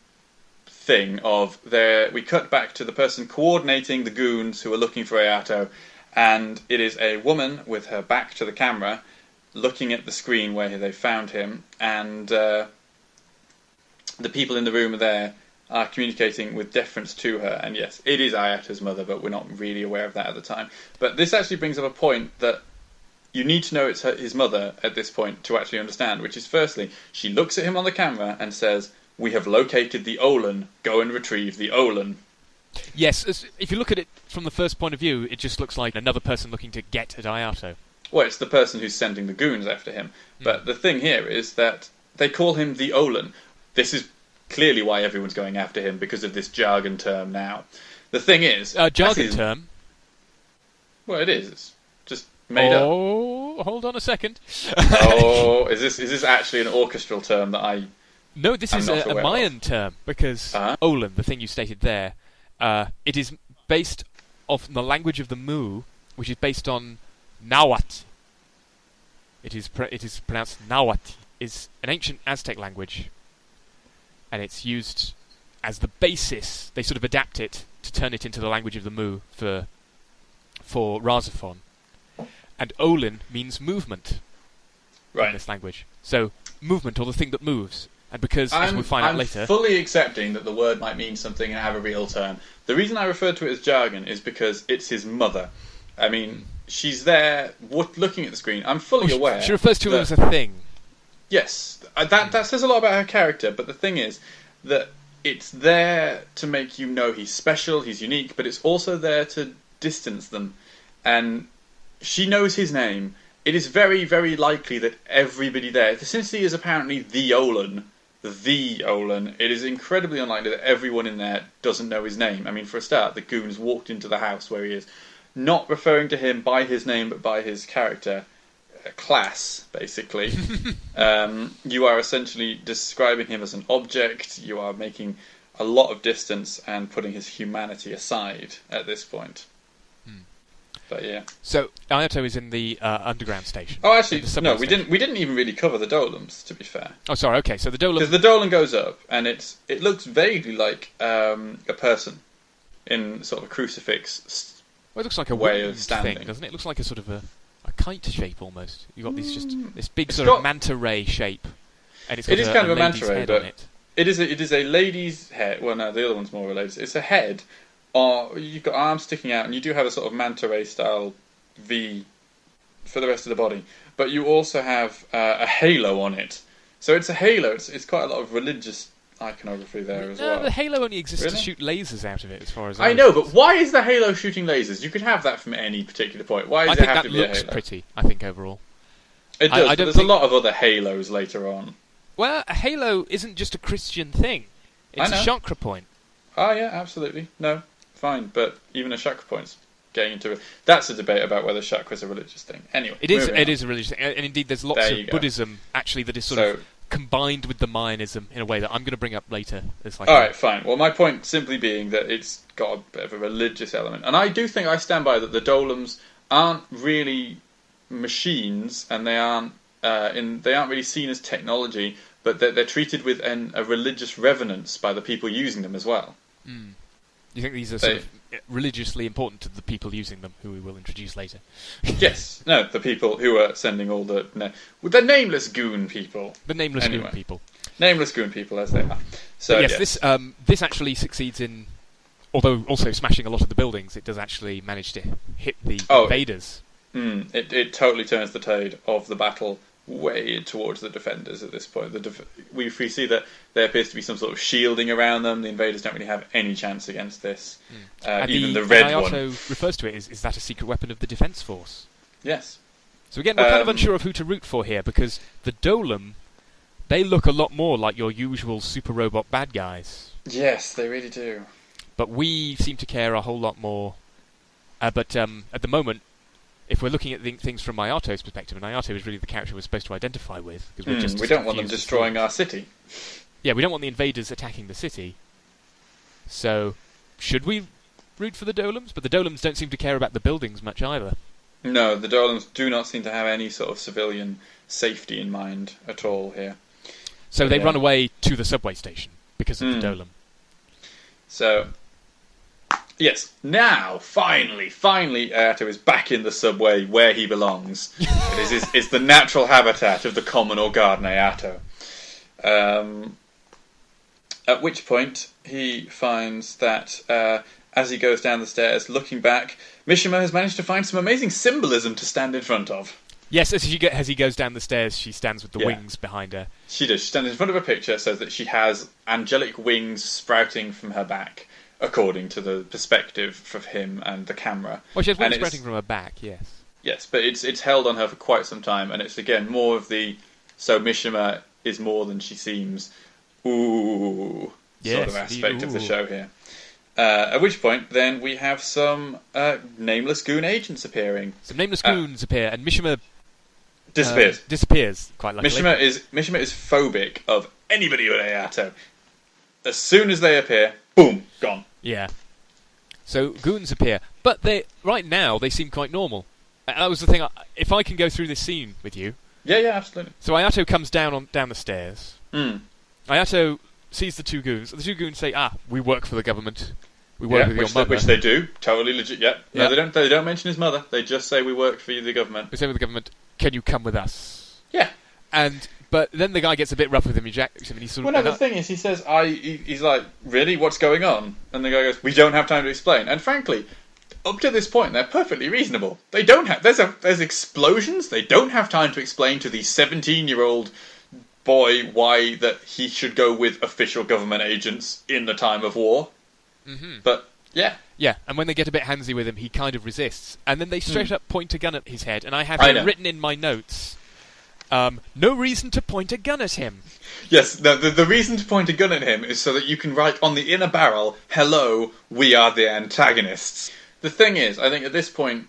thing of there. We cut back to the person coordinating the goons who are looking for Ayato, and it is a woman with her back to the camera, looking at the screen where they found him, and the people in the room are there. Are communicating with deference to her, and yes, it is Ayato's mother, but we're not really aware of that at the time. But this actually brings up a point that you need to know it's his mother at this point to actually understand, which is firstly, she looks at him on the camera and says, we have located the Olan, go and retrieve the Olan. Yes, if you look at it from the first point of view, it just looks like another person looking to get at Ayato. Well, it's the person who's sending the goons after him. But the thing here is that they call him the Olan. This is clearly why everyone's going after him, because of this jargon term now. The thing is... jargon term? Well, it is. It's just made up. Oh, hold on a second. Is this actually an orchestral term that I... No, this is a Mayan term, because Olan, the thing you stated there, it is based off the language of the Mu, which is based on Nahuatl. It is pronounced Nahuatl. It's an ancient Aztec language. And it's used as the basis. They sort of adapt it to turn it into the language of the Mu for RahXephon. And Olin means movement in this language. So, movement, or the thing that moves. And because, as we'll find out later... I'm fully accepting that the word might mean something and have a real term. The reason I refer to it as jargon is because it's his mother. I mean, she's there looking at the screen. I'm fully aware... She refers to it as a thing. Yes, that says a lot about her character, but the thing is that it's there to make you know he's special, he's unique, but it's also there to distance them. And she knows his name. It is very, very likely that everybody there, since he is apparently the Olin, it is incredibly unlikely that everyone in there doesn't know his name. I mean, for a start, the goons walked into the house where he is, not referring to him by his name but by his character class, basically. You are essentially describing him as an object. You are making a lot of distance and putting his humanity aside at this point. But yeah. So Ayato is in the underground station. Oh, actually, no. We station. didn't even really cover the Dolums, to be fair. Oh, sorry. Okay, so the Dolum. Because the Dolan goes up, and it looks vaguely like a person in sort of a crucifix. Well, it looks like a way winged of standing, thing, doesn't it? It looks like a sort of a kite shape almost. You've got this big It's sort of got- manta ray shape, and It is kind of a lady's manta ray, head but on it. it is a lady's head. Well, no, the other one's more related. It's a head, or you've got arms sticking out, and you do have a sort of manta ray style V for the rest of the body. But you also have a halo on it. So it's a halo. It's quite a lot of religious iconography there as well. The halo only exists to Really? shoot lasers out of it, as far as I know, but why is the halo shooting lasers? You could have that from any particular point. Why I does it think have that to be a looks halo? pretty. I think overall. It does. I But don't there's think- a lot of other halos later on. Well, a halo isn't just a Christian thing. It's I a know. chakra point. Oh yeah, absolutely. No, fine. But even a chakra point's getting into it. That's a debate about whether chakra's a religious thing. Anyway, It is. moving It on. is a religious thing, and indeed, there's lots There of you go. Buddhism actually that is sort So- of combined with the Mayanism in a way that I'm going to bring up later. It's like All right, fine. Well, my point simply being that it's got a bit of a religious element, and I do think I stand by that the Dolums aren't really machines, and they aren't really seen as technology, but they're treated with a religious reverence by the people using them as well. You think these are sort of religiously important to the people using them, who we will introduce later? Yes, no, the people who are sending all the nameless goon people, The nameless Anyway. goon people. nameless goon people as they are. So But yes, this actually succeeds in, although also smashing a lot of the buildings, it does actually manage to hit the invaders. It totally turns the tide of the battle way towards the defenders at this point. We see that there appears to be some sort of shielding around them. The invaders don't really have any chance against this. Even the red and one. Ayato refers to it is that a secret weapon of the defence force? Yes. So again, we're kind of unsure of who to root for here, because the Dolum, they look a lot more like your usual super robot bad guys. Yes, they really do. But we seem to care a whole lot more. But at the moment, if we're looking at things from Ayato's perspective, and Ayato is really the character we're supposed to identify with, because we're just we don't want them confused as destroying to- our city. Yeah, we don't want the invaders attacking the city. So, should we root for the Dolums? But the Dolums don't seem to care about the buildings much either. No, the Dolans do not seem to have any sort of civilian safety in mind at all here. So they Yeah. run away to the subway station because of the Dolum. So, yes, now, finally, Ayato is back in the subway where he belongs. It's the natural habitat of the common or garden Ayato. At which point, he finds that as he goes down the stairs, looking back, Mishima has managed to find some amazing symbolism to stand in front of. Yes, as he goes down the stairs, she stands with the Yeah. wings behind her. She does. She stands in front of a picture so that she has angelic wings sprouting from her back, according to the perspective of him and the camera. Well, she has And wings it's- spreading from her back, yes. Yes, but it's held on her for quite some time, and it's again more of the so Mishima is more than she seems. Ooh, sort of Yes, aspect of the ooh. show here. At which point, then we have some nameless goon agents appearing. Some nameless goons appear, and Mishima Disappears. quite luckily. Mishima is phobic of anybody with Ayato. As soon as they appear, boom, gone. Yeah. So goons appear, but right now they seem quite normal. That was the thing. If I can go through this scene with you, Yeah, absolutely. so Ayato comes down the stairs. Ayato sees the two goons. The two goons say, we work for the government. We work with your mother. Which they do. Totally legit. Yeah. Yeah. No, they don't mention his mother. They just say we work for the government. We say with the government, can you come with us? Yeah. But then the guy gets a bit rough with him. He jacks him, and he's sort of. Well, no, the thing is, he says, he's like, really? What's going on? And the guy goes, we don't have time to explain. And frankly, up to this point, they're perfectly reasonable. They don't have. There's explosions. They don't have time to explain to the 17-year-old boy why that he should go with official government agents in the time of war. But yeah, Yeah, and when they get a bit handsy with him, he kind of resists. And then they straight up point a gun at his head, and I have written in my notes, no reason to point a gun at him. Yes, the reason to point a gun at him is so that you can write on the inner barrel, hello, we are the antagonists. The thing is, I think at this point,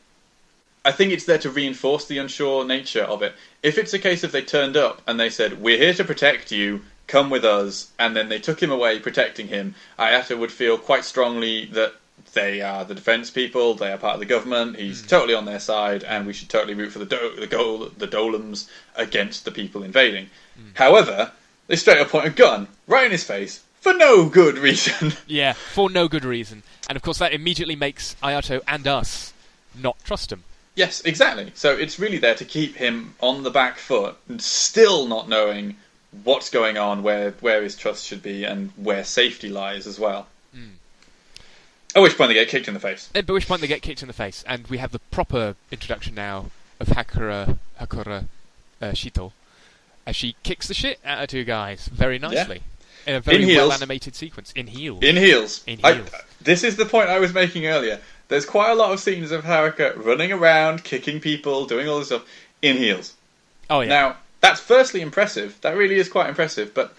I think it's there to reinforce the unsure nature of it. If it's a case of they turned up and they said, we're here to protect you, come with us, and then they took him away protecting him, Ayato would feel quite strongly that they are the defence people, they are part of the government, he's totally on their side, and we should totally root for the Dolams against the people invading. However, they straight up point a gun right in his face for no good reason. Yeah, for no good reason. And of course that immediately makes Ayato and us not trust him. Yes, exactly. So it's really there to keep him on the back foot, and still not knowing what's going on, where his trust should be, and where safety lies as well. At which point they get kicked in the face. At which point they get kicked in the face, and we have the proper introduction now of Hakura Shito, as she kicks the shit out of two guys very nicely. In a very well-animated sequence. In heels. In heels. This is the point I was making earlier. There's quite a lot of scenes of Haruka running around, kicking people, doing all this stuff, in heels. Oh, yeah. Now, that's firstly impressive. That really is quite impressive, but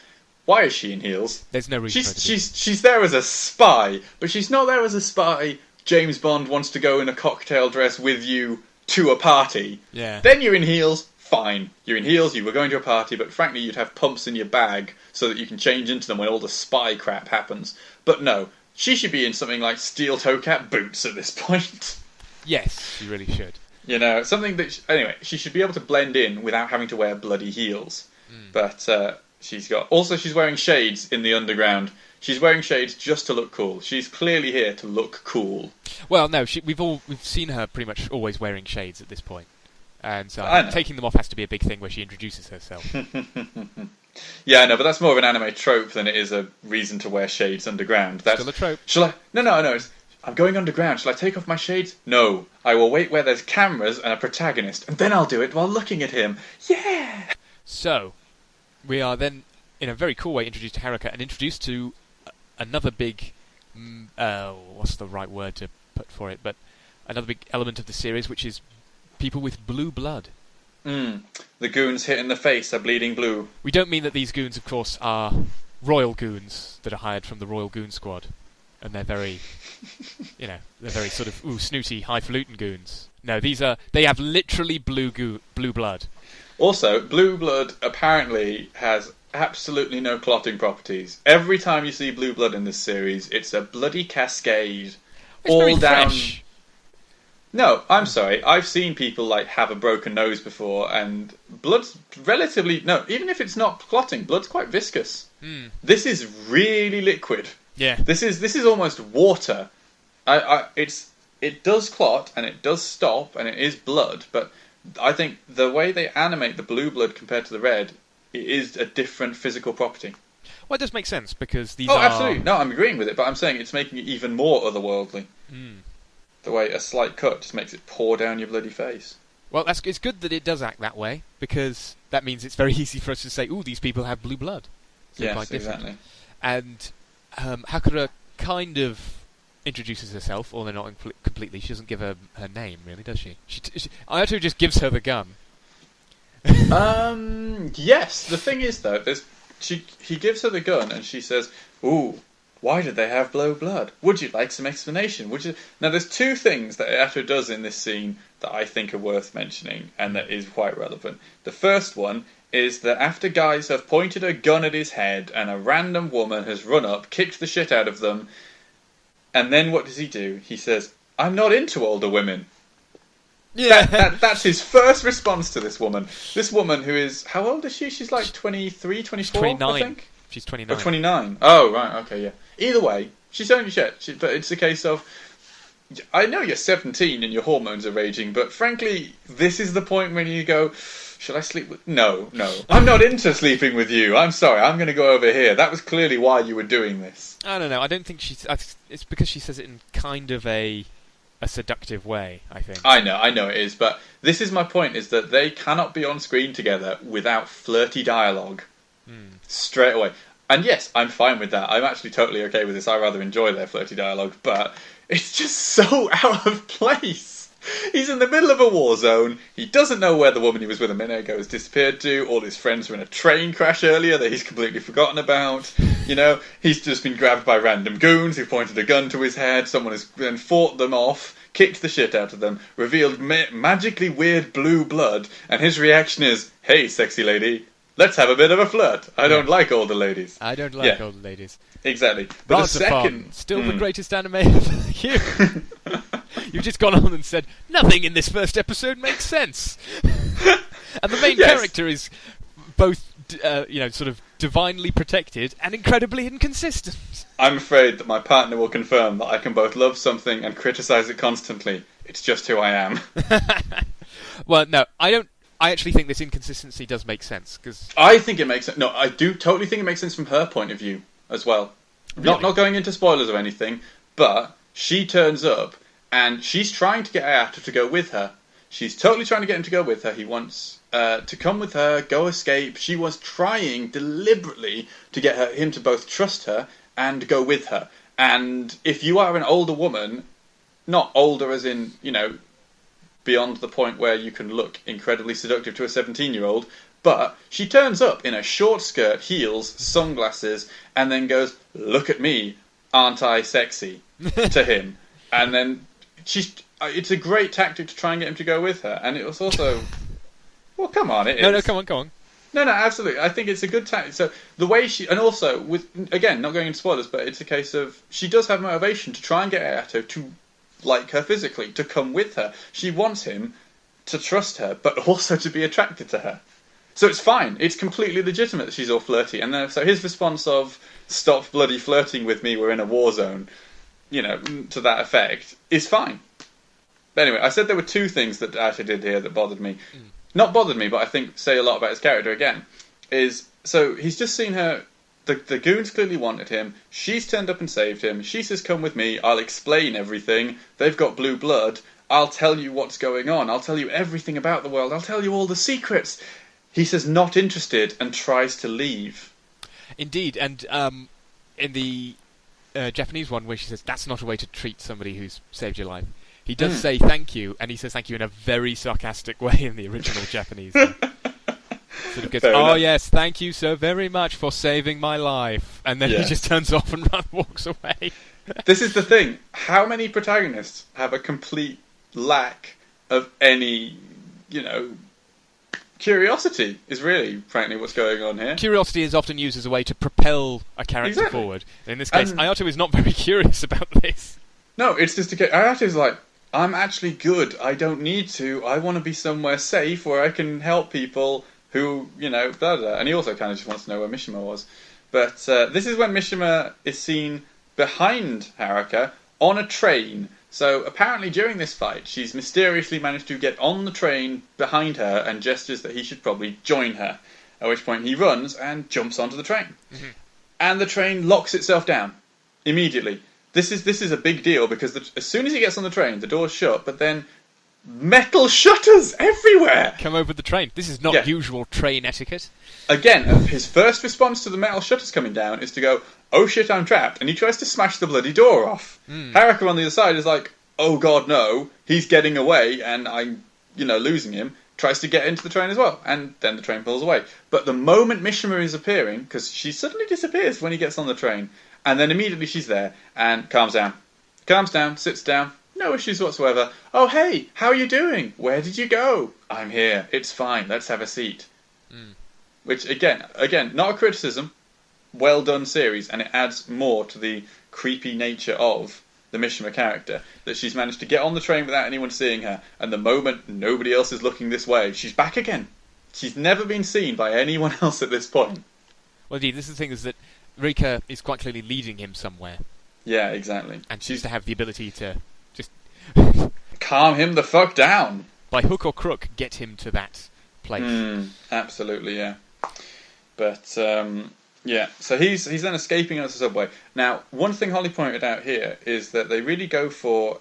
why is she in heels? There's no reason for her to be. She's there as a spy, but she's not there as a spy. James Bond wants to go in a cocktail dress with you to a party. Yeah. Then you're in heels, fine. You're in heels, you were going to a party, but frankly you'd have pumps in your bag so that you can change into them when all the spy crap happens. But no, she should be in something like steel toe cap boots at this point. Yes, she really should. You know, something that... anyway, she should be able to blend in without having to wear bloody heels. But she's got... also, she's wearing shades in the underground. She's wearing shades just to look cool. She's clearly here to look cool. Well, no, we've seen her pretty much always wearing shades at this point. And so taking them off has to be a big thing where she introduces herself. Yeah, I know, but that's more of an anime trope than it is a reason to wear shades underground. That's still a trope. Shall I... No. I'm going underground. Shall I take off my shades? No. I will wait where there's cameras and a protagonist, and then I'll do it while looking at him. Yeah! So, we are then, in a very cool way, introduced to Haruka and introduced to another big... what's the right word to put for it? But another big element of the series, which is people with blue blood. The goons hit in the face are bleeding blue. We don't mean that these goons, of course, are royal goons that are hired from the Royal Goon Squad. And they're very, they're very sort of, snooty, highfalutin goons. No, they have literally blue blood. Also, blue blood apparently has absolutely no clotting properties. Every time you see blue blood in this series, it's a bloody cascade. It's all down... fresh. No, I'm sorry. I've seen people have a broken nose before, and blood's relatively... no, even if it's not clotting, blood's quite viscous. This is really liquid. Yeah. This is almost water. It does clot, and it does stop, and it is blood, but I think the way they animate the blue blood compared to the red, it is a different physical property. Well, it does make sense, because these are... oh, absolutely. No, I'm agreeing with it, but I'm saying it's making it even more otherworldly. The way a slight cut just makes it pour down your bloody face. Well, it's good that it does act that way, because that means it's very easy for us to say, ooh, these people have blue blood. So yes, quite different. Exactly. And Hakura kind of introduces herself, although not completely. She doesn't give her name, really, does she? Ayato just gives her the gun. Yes. The thing is, though, he gives her the gun, and she says, ooh, why did they have blue blood? Would you like some explanation? Now, there's two things that Ayato does in this scene that I think are worth mentioning, and that is quite relevant. The first one is that after guys have pointed a gun at his head, and a random woman has run up, kicked the shit out of them, and then what does he do? He says, I'm not into older women. Yeah. That's his first response to this woman. This woman who is... how old is she? She's like 23, 24, 29. I think? She's 29. Oh, 29. Oh, right, okay, yeah. Either way, she's only shit. But it's a case of... I know you're 17 and your hormones are raging, but frankly, this is the point when you go... should I sleep with... No. I'm not into sleeping with you. I'm sorry. I'm going to go over here. That was clearly why you were doing this. I don't know. I don't think she's... it's because she says it in kind of a seductive way, I think. I know it is. But this is my point, is that they cannot be on screen together without flirty dialogue. Straight away. And yes, I'm fine with that. I'm actually totally okay with this. I rather enjoy their flirty dialogue. But It's just so out of place. He's in the middle of a war zone. He doesn't know where the woman he was with a minute ago has disappeared to. All his friends were in a train crash earlier that he's completely forgotten about. You know, he's just been grabbed by random goons who pointed a gun to his head. Someone has then fought them off, kicked the shit out of them, revealed magically weird blue blood, and his reaction is, "Hey, sexy lady, let's have a bit of a flirt. I don't like older ladies." I don't like older ladies. Exactly. But the second... Still the greatest anime ever. You've just gone on and said, nothing in this first episode makes sense. And the main character is both, sort of divinely protected and incredibly inconsistent. I'm afraid that my partner will confirm that I can both love something and criticise it constantly. It's just who I am. Well, no, I don't. I actually think this inconsistency does make sense. Cause I think it makes sense. No, I do totally think it makes sense from her point of view as well. Really? Not going into spoilers or anything, but she turns up and she's trying to get Ayato to go with her. She's totally trying to get him to go with her. He wants to come with her, go escape. She was trying deliberately to get him to both trust her and go with her. And if you are an older woman, not older as in, beyond the point where you can look incredibly seductive to a 17-year-old, but she turns up in a short skirt, heels, sunglasses, and then goes, "Look at me, aren't I sexy?" to him. And then it's a great tactic to try and get him to go with her. And it was also... Well, come on, it is. No, come on. No, absolutely. I think it's a good tactic. So the way she... And also, again, not going into spoilers, but it's a case of... She does have motivation to try and get Ayato to like her physically, to come with her. She wants him to trust her, but also to be attracted to her. So it's fine. It's completely legitimate that she's all flirty. And then, so his response of, "Stop bloody flirting with me, we're in a war zone," to that effect, is fine. But anyway, I said there were two things that Ayato did here that bothered me. Not bothered me, but I think say a lot about his character again. So he's just seen her... The goons clearly wanted him. She's turned up and saved him. She says, "Come with me, I'll explain everything. They've got blue blood. I'll tell you what's going on. I'll tell you everything about the world. I'll tell you all the secrets." He says not interested and tries to leave. Indeed, and in the Japanese one where she says, "That's not a way to treat somebody who's saved your life," he does say thank you, and he says thank you in a very sarcastic way in the original Japanese. Sort of goes, "Oh yes, thank you so very much for saving my life," and then he just turns off and walks away. This is the thing. How many protagonists have a complete lack of any, curiosity is really, frankly, what's going on here. Curiosity is often used as a way to propel a character forward. In this case, Ayato is not very curious about this. No, it's just Ayato's like, "I'm actually good. I don't need to. I want to be somewhere safe where I can help people who, blah, blah." And he also kind of just wants to know where Mishima was. But this is when Mishima is seen behind Haruka on a train. So apparently during this fight, she's mysteriously managed to get on the train behind her and gestures that he should probably join her. At which point he runs and jumps onto the train. Mm-hmm. And the train locks itself down immediately. This is a big deal because as soon as he gets on the train, the door's shut, but then metal shutters everywhere come over the train. This is not usual train etiquette. Again, his first response to the metal shutters coming down is to go, "Oh shit, I'm trapped," and he tries to smash the bloody door off. Haruka on the other side is like, "Oh god, no, he's getting away and I'm, losing him," tries to get into the train as well, and then the train pulls away. But the moment Mishima is appearing, because she suddenly disappears when he gets on the train, and then immediately she's there and calms down, sits down, no issues whatsoever. "Oh hey, how are you doing? Where did you go?" "I'm here, it's fine, let's have a seat." Which again, not a criticism, well done series, and it adds more to the creepy nature of the Mishima character, that she's managed to get on the train without anyone seeing her, and the moment nobody else is looking this way, she's back again. She's never been seen by anyone else at this point. Well, indeed, this is the thing, is that Rika is quite clearly leading him somewhere. Yeah, exactly. And she's to have the ability to just... calm him the fuck down. By hook or crook, get him to that place. Absolutely, yeah. But, so he's then escaping out the subway. Now, one thing Holly pointed out here is that they really go for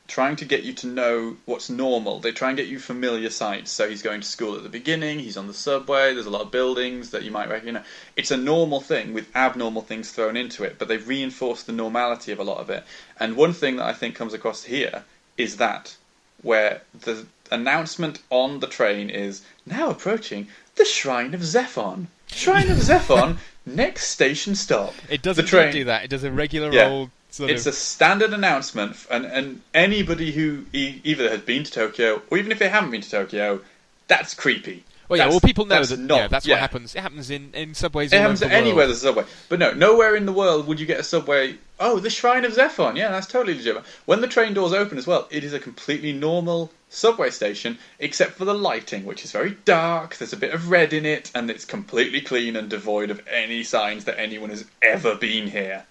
trying to get you to know what's normal. They try and get you familiar sights. So he's going to school at the beginning, he's on the subway, there's a lot of buildings that you might recognize. It's a normal thing with abnormal things thrown into it, but they've reinforced the normality of a lot of it. And one thing that I think comes across here is that, where the announcement on the train is, now approaching the Shrine of Zephon. Shrine of Zephon, next station stop. It doesn't do that. It does a regular old sort It's a standard announcement, and anybody who either has been to Tokyo, or even if they haven't been to Tokyo, that's creepy. Well, yeah, people know that's what happens. It happens in subways all over the world. It happens anywhere there's a subway. But no, nowhere in the world would you get a subway, the Shrine of Zephon. Yeah, that's totally legitimate. When the train doors open as well, it is a completely normal subway station, except for the lighting, which is very dark, there's a bit of red in it, and it's completely clean and devoid of any signs that anyone has ever been here.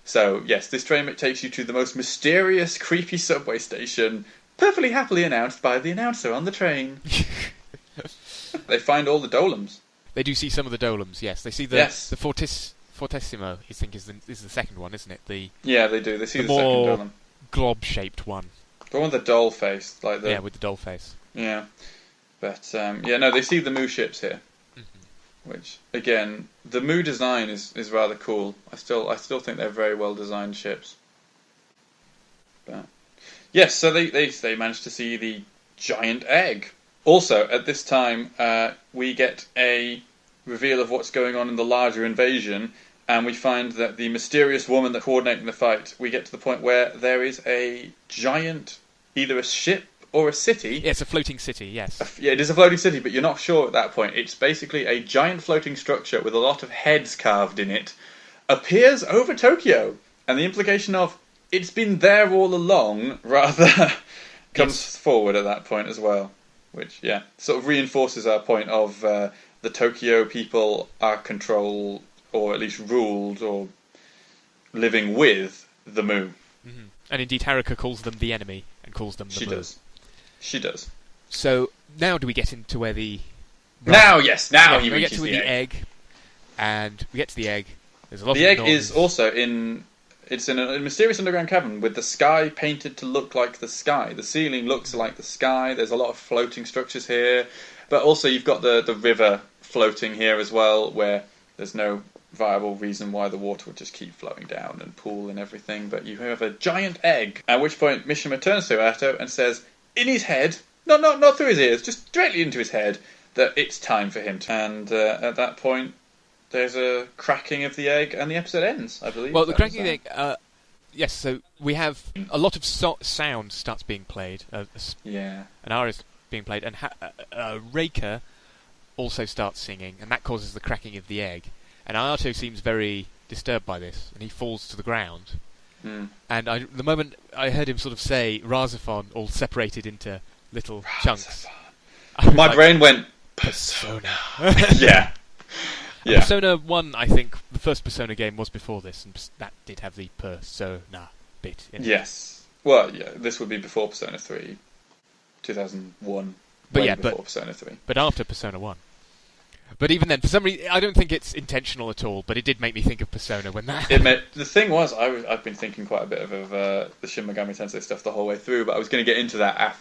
So, yes, this train takes you to the most mysterious, creepy subway station, perfectly happily announced by the announcer on the train. They find all the dolums. They do see some of the dolums, yes. They see the Fortissimo, I think, is the second one, isn't it? Yeah, they do. They see the second more dolum. Glob-shaped one. The one with the doll face. Yeah, with the doll face. Yeah. But, they see the Moo ships here. Which, again, the Moo design is rather cool. I still think they're very well designed ships. But yes, so they managed to see the giant egg. Also, at this time, we get a reveal of what's going on in the larger invasion, and we find that the mysterious woman that's coordinating the fight, we get to the point where there is a giant, either a ship or a city. Yeah, it's a floating city, yes. It is a floating city, but you're not sure at that point. It's basically a giant floating structure with a lot of heads carved in it, appears over Tokyo, and the implication of it's been there all along rather comes forward at that point as well, which, sort of reinforces our point of the Tokyo people are controlled, or at least ruled, or living with the Moo. Mm-hmm. And indeed, Haruka calls them the enemy, and calls them the Moo. She does. So, now do we get into where the... Now he reaches we get to the egg. And we get to the egg. There's a lot of The egg noise. is also in... It's in a mysterious underground cavern with the sky painted to look like the sky. The ceiling looks like the sky. There's a lot of floating structures here. But also you've got the river floating here as well, where there's no viable reason why the water would just keep flowing down and pool and everything. But you have a giant egg. At which point Mishima turns to Ato and says, in his head, not through his ears, just directly into his head, that it's time for him to... And at that point, there's a cracking of the egg, and the episode ends, I believe. Well, the cracking of the egg... yes, so we have a lot of sound starts being played. An aria is being played, and Reika also starts singing, and that causes the cracking of the egg. And Ayato seems very disturbed by this, and he falls to the ground. And the moment I heard him sort of say RahXephon, all separated into little chunks, my brain went Persona. Yeah. Persona 1, I think the first Persona game was before this, and that did have the Persona bit in it. Yes. Well, this would be before Persona 3, 2001. But before Persona 3. But after Persona 1. But even then, for some reason, I don't think it's intentional at all, but it did make me think of Persona when that... The thing was, I've been thinking quite a bit of the Shin Megami Tensei stuff the whole way through, but I was going to get into that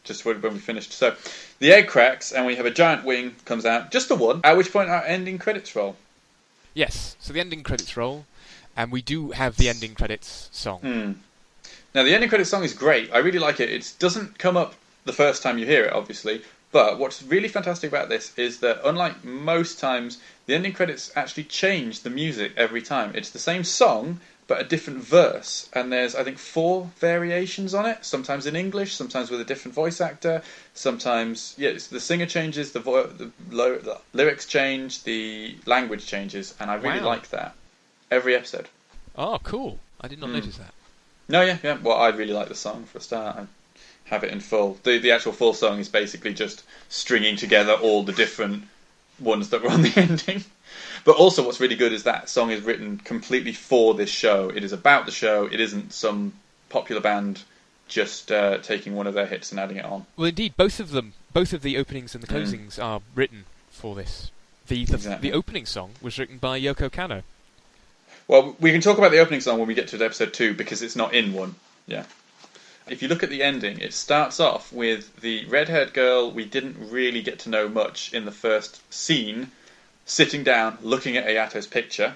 just when we finished. So, the egg cracks, and we have a giant wing comes out, just the one, at which point our ending credits roll. Yes, so the ending credits roll, and we do have the ending credits song. Now, the ending credits song is great. I really like it. It doesn't come up the first time you hear it, obviously. But what's really fantastic about this is that, unlike most times, the ending credits actually change the music every time. It's the same song, but a different verse. And there's, I think, 4 variations on it. Sometimes in English, sometimes with a different voice actor. Sometimes, the singer changes, the lyrics change, the language changes. And I really like that. Every episode. Oh, cool. I did not notice that. No, yeah. Well, I really like the song for a start. I have it in full. The actual full song is basically just stringing together all the different ones that were on the ending. But also what's really good is that song is written completely for this show. It is about the show. It isn't some popular band just taking one of their hits and adding it on. Well, indeed, both of the openings and the closings are written for this. The opening song was written by Yoko Kanno. Well, we can talk about the opening song when we get to episode 2, because it's not in one. Yeah. If you look at the ending, it starts off with the red-haired girl we didn't really get to know much in the first scene, sitting down, looking at Ayato's picture,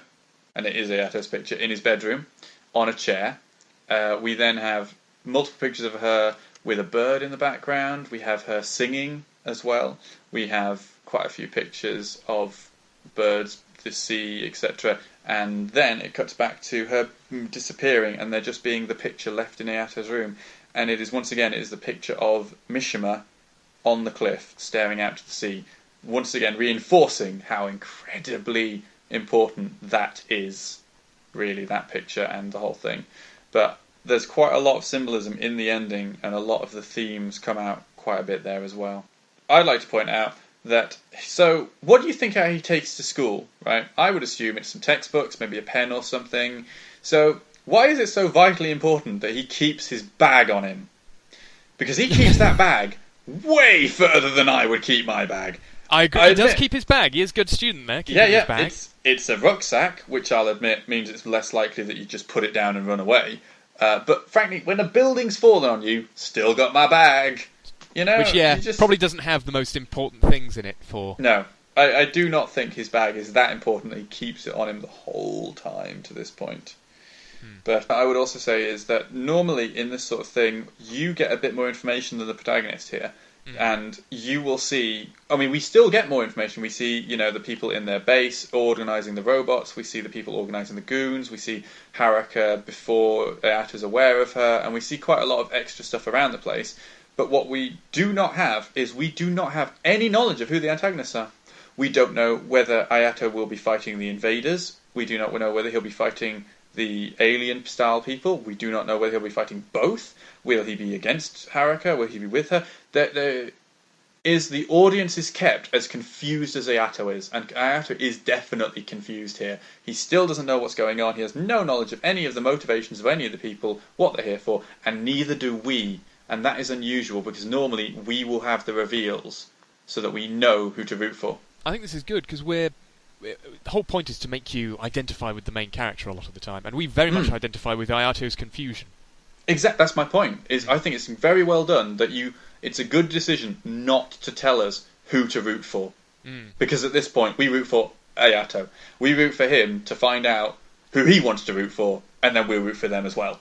and it is Ayato's picture, in his bedroom, on a chair. We then have multiple pictures of her with a bird in the background. We have her singing as well. We have quite a few pictures of birds, the sea, etc. And then it cuts back to her disappearing, and there just being the picture left in Ayato's room. And it is, once again, it is the picture of Mishima on the cliff, staring out to the sea. Once again, reinforcing how incredibly important that is, really, that picture and the whole thing. But there's quite a lot of symbolism in the ending, and a lot of the themes come out quite a bit there as well. I'd like to point out that, so, what do you think he takes to school, right? I would assume it's some textbooks, maybe a pen or something. So, why is it so vitally important that he keeps his bag on him? Because he keeps that bag way further than I would keep my bag. I agree. He does keep his bag. He is a good student there. His bag. It's a rucksack, which I'll admit means it's less likely that you just put it down and run away. But frankly, when a building's fallen on you, still got my bag. You know, which probably doesn't have the most important things in it for. No, I do not think his bag is that important that he keeps it on him the whole time to this point. But I would also say is that normally in this sort of thing, you get a bit more information than the protagonist here. And you will see, I mean, we still get more information. We see, the people in their base organising the robots. We see the people organising the goons. We see Haruka before Ayato's aware of her. And we see quite a lot of extra stuff around the place. But what we do not have is we do not have any knowledge of who the antagonists are. We don't know whether Ayato will be fighting the invaders. We do not know whether he'll be fighting the alien-style people. We do not know whether he'll be fighting both. Will he be against Haruka? Will he be with her? The audience is kept as confused as Ayato is, and Ayato is definitely confused here. He still doesn't know what's going on. He has no knowledge of any of the motivations of any of the people, what they're here for, and neither do we. And that is unusual, because normally we will have the reveals so that we know who to root for. I think this is good, because the whole point is to make you identify with the main character a lot of the time, and we very much identify with Ayato's confusion. Exactly, that's my point. I think it's very well done that it's a good decision not to tell us who to root for. Because at this point, we root for Ayato. We root for him to find out who he wants to root for, and then we'll root for them as well,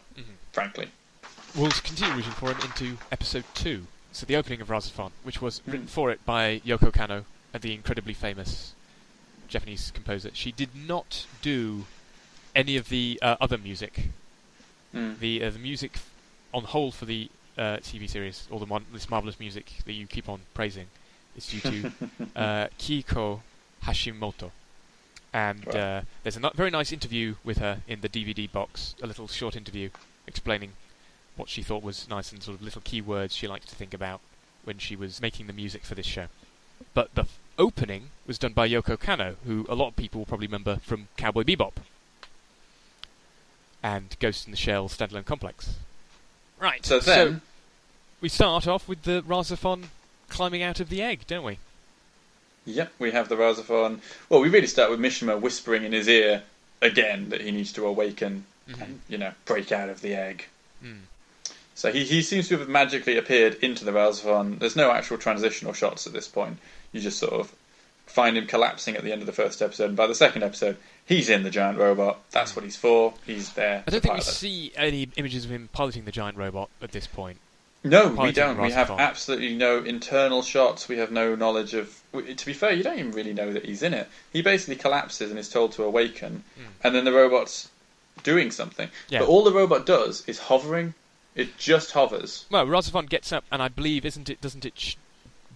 frankly. We'll continue rooting for him into episode 2. So the opening of RahXephon, which was written for it by Yoko Kanno, the incredibly famous Japanese composer. She did not do any of the other music. The music on the whole for the TV series, or this marvellous music that you keep on praising, is due to Kiko Hashimoto. And there's a very nice interview with her in the DVD box, a little short interview explaining what she thought was nice and sort of little key words she liked to think about when she was making the music for this show. But the opening was done by Yoko Kanno, who a lot of people will probably remember from Cowboy Bebop and Ghost in the Shell Standalone Complex. Right, so we start off with the RahXephon climbing out of the egg, don't we? Yep, we have the RahXephon. Well, we really start with Mishima whispering in his ear again that he needs to awaken and, break out of the egg. So he seems to have magically appeared into the RahXephon. There's no actual transitional shots at this point. You just sort of find him collapsing at the end of the first episode, and by the second episode, he's in the giant robot. That's what he's for. He's there. I don't think we see any images of him piloting the giant robot at this point. No, we don't. We have absolutely no internal shots. We have no knowledge of... To be fair, you don't even really know that he's in it. He basically collapses and is told to awaken, and then the robot's doing something. Yeah. But all the robot does is hovering. It just hovers. Well, RahXephon gets up, and I believe, doesn't it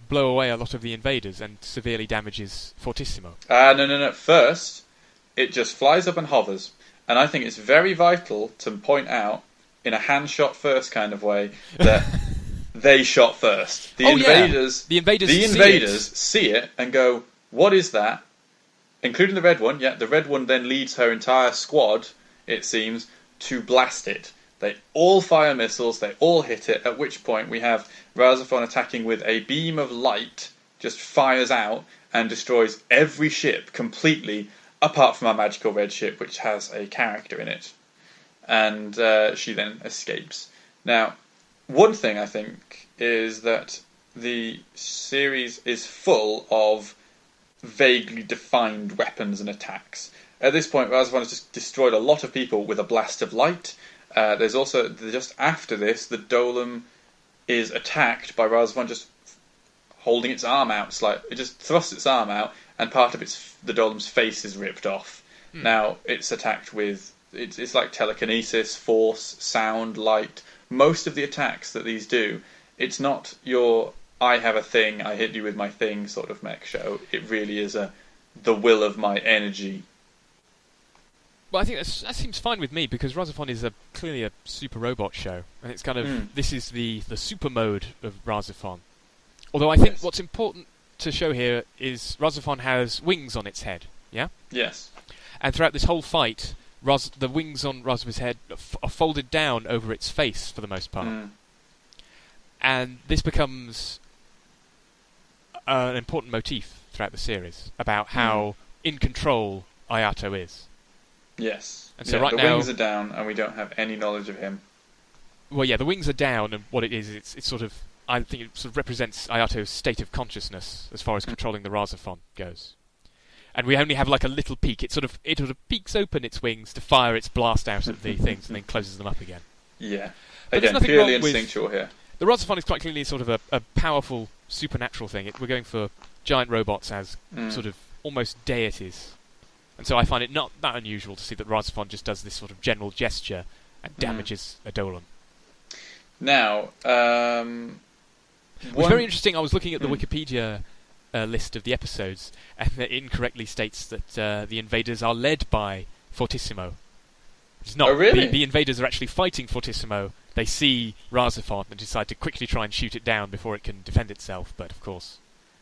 blow away a lot of the invaders and severely damages Fortissimo? No. First, it just flies up and hovers. And I think it's very vital to point out, in a hand-shot first kind of way, that they shot first. The invaders see it and go, what is that? Including the red one. Yeah, the red one then leads her entire squad, it seems, to blast it. They all fire missiles, they all hit it, at which point we have RahXephon attacking with a beam of light, just fires out and destroys every ship completely, apart from our magical red ship, which has a character in it. And she then escapes. Now, one thing I think is that the series is full of vaguely defined weapons and attacks. At this point, RahXephon has just destroyed a lot of people with a blast of light. There's also, just after this, the Dolem is attacked by RahXephon just holding its arm out. It just thrusts its arm out, and part of the Dolem's face is ripped off. Now, it's attacked with... It's like telekinesis, force, sound, light. Most of the attacks that these do, it's not your I have a thing, I hit you with my thing sort of mech show. It really is the will of my energy. Well, I think that seems fine with me, because RahXephon is clearly a super robot show, and it's kind of this is the super mode of RahXephon. Although I think what's important to show here is RahXephon has wings on its head, yeah? Yes. And throughout this whole fight, the wings on RahXephon's head are folded down over its face for the most part. And this becomes an important motif throughout the series about how in control Ayato is. Yes. And so the wings are down, and we don't have any knowledge of him. Well, yeah, the wings are down, and what it is, it's sort of... I think it sort of represents Ayato's state of consciousness as far as controlling the RahXephon goes. And we only have like a little peek. It sort of peeks open its wings to fire its blast out at the things, and then closes them up again. Yeah. But again, purely instinctual here. The RahXephon is quite clearly sort of a powerful supernatural thing. We're going for giant robots as sort of almost deities. And so I find it not that unusual to see that RahXephon just does this sort of general gesture and damages a Dolem. Now, it was very interesting. I was looking at the Wikipedia list of the episodes, and it incorrectly states that the invaders are led by Fortissimo. It's not. Oh, really? The invaders are actually fighting Fortissimo. They see RahXephon and decide to quickly try and shoot it down before it can defend itself, but of course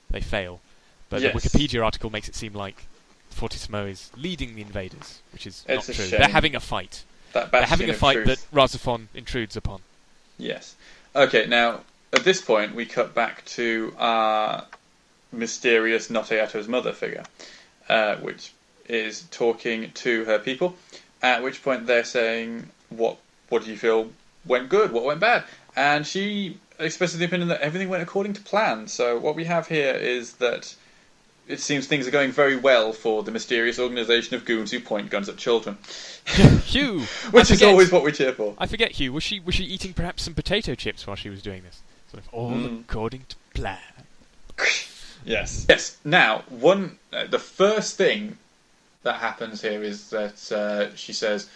they fail. But the Wikipedia article makes it seem like Fortissimo is leading the invaders, which is not true. They're having a fight. They're having a fight that RahXephon intrudes upon. Yes. Okay, now, at this point, we cut back to our mysterious not Ayato's mother figure, which is talking to her people, at which point they're saying, what do you feel went good, what went bad? And she expresses the opinion that everything went according to plan. So what we have here is that it seems things are going very well for the mysterious organisation of goons who point guns at children. Huw! Which is always what we cheer for. I forget, Huw. Was she eating perhaps some potato chips while she was doing this? Sort of all according to plan. Yes. Yes. Now, the first thing that happens here is that she says,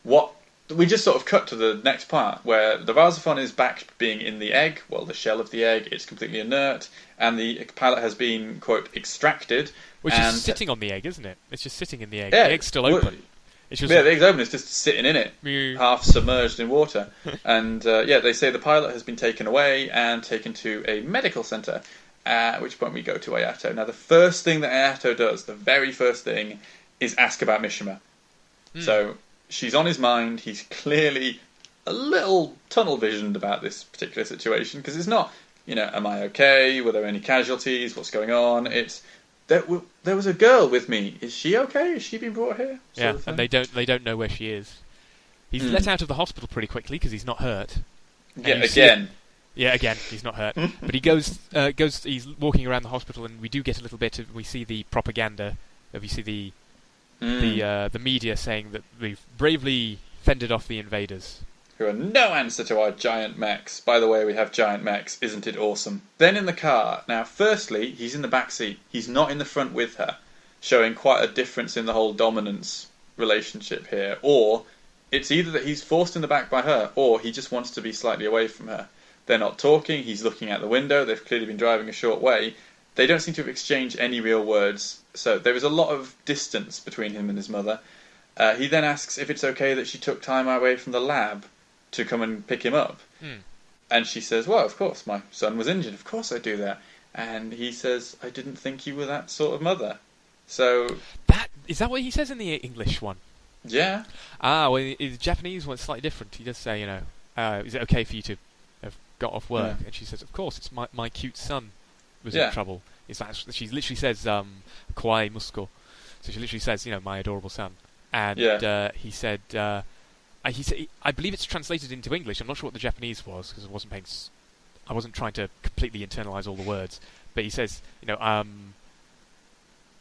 "What?" We just sort of cut to the next part where the RahXephon is back being in the egg, well, the shell of the egg. It's completely inert, and the pilot has been, quote, extracted. Which is sitting on the egg, isn't it? It's just sitting in the egg. Yeah, the egg's still open. It's just the egg's open. It's just sitting in it, half submerged in water. And they say the pilot has been taken away and taken to a medical centre. At which point we go to Ayato. Now, the first thing that Ayato does, the very first thing, is ask about Mishima. So she's on his mind. He's clearly a little tunnel-visioned about this particular situation, because it's not, am I okay? Were there any casualties? What's going on? It's there was a girl with me. Is she okay? Has she been brought here? Yeah, and they don't know where she is. He's let out of the hospital pretty quickly because he's not hurt. Yeah, again. Yeah, again, he's not hurt. But he goes. He's walking around the hospital, and we do get a little bit of. We see the propaganda. We see the media saying that we've bravely fended off the invaders, who are no answer to our giant mechs. By the way, we have giant mechs. Isn't it awesome? Then in the car. Now, firstly, he's in the back seat. He's not in the front with her, showing quite a difference in the whole dominance relationship here. Or it's either that he's forced in the back by her, or he just wants to be slightly away from her. They're not talking. He's looking out the window. They've clearly been driving a short way. They don't seem to have exchanged any real words. So there is a lot of distance between him and his mother. He then asks if it's okay that she took time away from the lab to come and pick him up. And she says, well, of course, my son was injured. Of course I do that. And he says, I didn't think you were that sort of mother. So... Is that what he says in the English one? Yeah. Well, in the Japanese one, it's slightly different. He does say, is it okay for you to have got off work? And she says, of course, it's my cute son was in trouble. She literally says, kawaii musuko. So she literally says, my adorable son. And he said, I I believe it's translated into English. I'm not sure what the Japanese was because I wasn't trying to completely internalize all the words. But he says,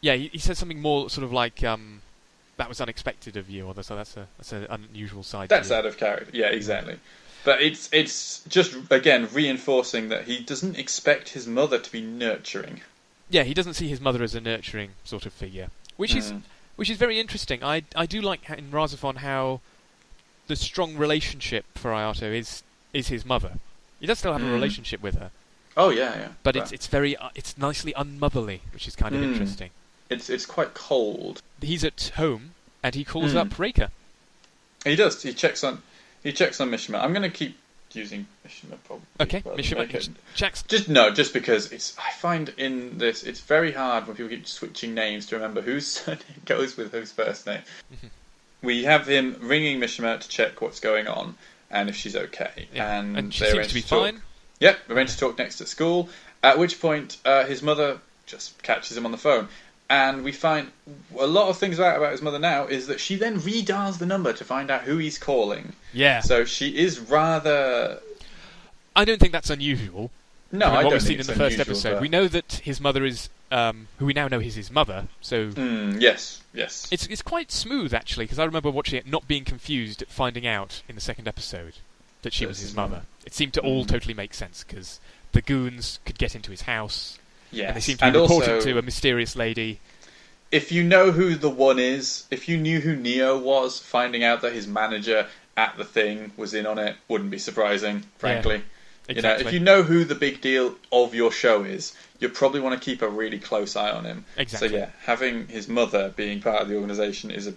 he says something more sort of like, that was unexpected of you, or so that's an unusual side. That's out of character. Yeah, exactly. But it's just again reinforcing that he doesn't expect his mother to be nurturing. Yeah, he doesn't see his mother as a nurturing sort of figure, which is very interesting. I do like in RahXephon how the strong relationship for Ayato is his mother. He does still have a relationship with her. Oh yeah. But it's nicely unmotherly, which is kind of interesting. It's quite cold. He's at home and he calls up Reika. He does. He checks on Mishima. I'm going to keep using Mishima probably. Okay, Mishima checks. Just because I find in this it's very hard when people keep switching names to remember whose surname goes with whose first name. We have him ringing Mishima to check what's going on and if she's okay. Yeah. And she seems to be fine. Yep, we're going to talk next at school. At which point his mother just catches him on the phone. And we find a lot of things about his mother now is that she then redials the number to find out who he's calling. Yeah. So she is rather... I don't think that's unusual. No, I don't think what we've seen in the first unusual, episode. but... We know that his mother is, who we now know is his mother, so... yes. It's quite smooth, actually, because I remember watching it not being confused at finding out in the second episode that she was his mother. It seemed to all totally make sense, because the goons could get into his house... Yes. And they seem to be reporting to a mysterious lady. If you know who the one is, if you knew who Neo was, finding out that his manager at the thing was in on it wouldn't be surprising, frankly. Yeah, exactly. If you know who the big deal of your show is, you probably want to keep a really close eye on him. Exactly. So yeah, having his mother being part of the organisation is a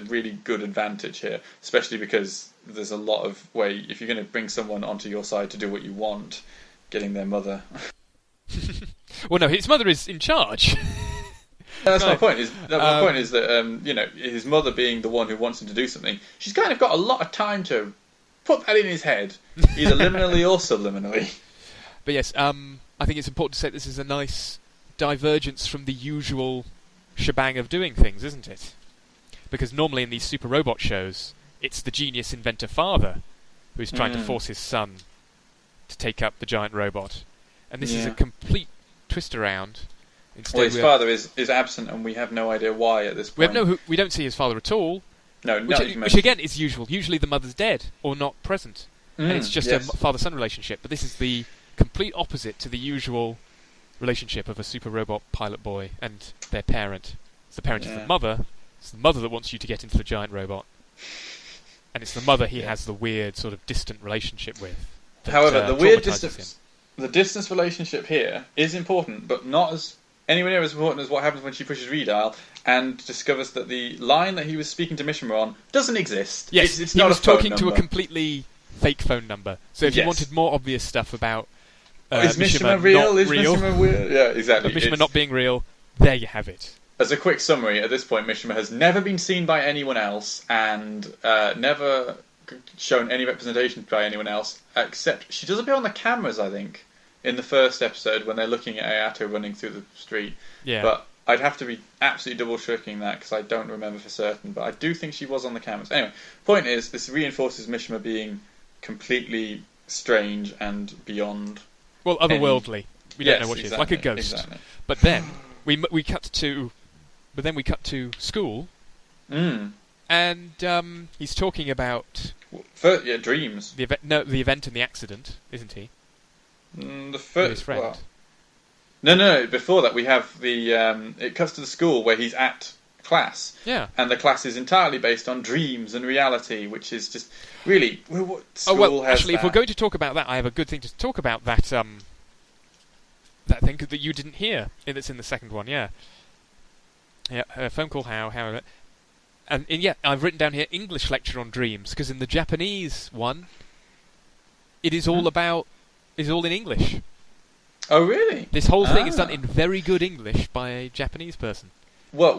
really good advantage here, especially because there's a lot of way, if you're going to bring someone onto your side to do what you want, getting their mother... Well, no, his mother is in charge. That's my point. My point is that his mother being the one who wants him to do something, she's kind of got a lot of time to put that in his head, either liminally or subliminally. But yes, I think it's important to say this is a nice divergence from the usual shebang of doing things, isn't it? Because normally in these super robot shows, it's the genius inventor father who's trying to force his son to take up the giant robot. And this is a complete twist around. Instead, his father is absent, and we have no idea why at this point. We don't see his father at all. No, which again is usual. Usually the mother's dead or not present, and it's just a father-son relationship. But this is the complete opposite to the usual relationship of a super robot pilot boy and their parent. It's the parent of the mother. It's the mother that wants you to get into the giant robot, and it's the mother he has the weird sort of distant relationship with. However, the weird distance. The distance relationship here is important, but not as anywhere near as important as what happens when she pushes redial and discovers that the line that he was speaking to Mishima on doesn't exist. Yes, it's he not was a phone talking number. to a completely fake phone number. So if you wanted more obvious stuff about is Mishima real? Is Mishima real? Yeah, exactly. Mishima not being real, there you have it. As a quick summary, at this point, Mishima has never been seen by anyone else and never shown any representation by anyone else, except she does appear on the cameras, I think, in the first episode when they're looking at Ayato running through the street. Yeah. But I'd have to be absolutely double-checking that because I don't remember for certain, but I do think she was on the cameras. Anyway, point is, this reinforces Mishima being completely strange and beyond... Well, otherworldly. We don't know what she is, like a ghost. Exactly. But then, we cut to school, and he's talking about... dreams. The event and the accident, isn't he? The With first his friend. No. Before that, we have the. It cuts to the school where he's at class. Yeah. And the class is entirely based on dreams and reality, which is just really what school has. Actually, if we're going to talk about that, I have a good thing to talk about. That thing that you didn't hear. That's in the second one. Yeah. Yeah. A phone call. How. And I've written down here English lecture on dreams because in the Japanese one, it is all about. Is all in English. Oh, really? This whole thing is done in very good English by a Japanese person. Well,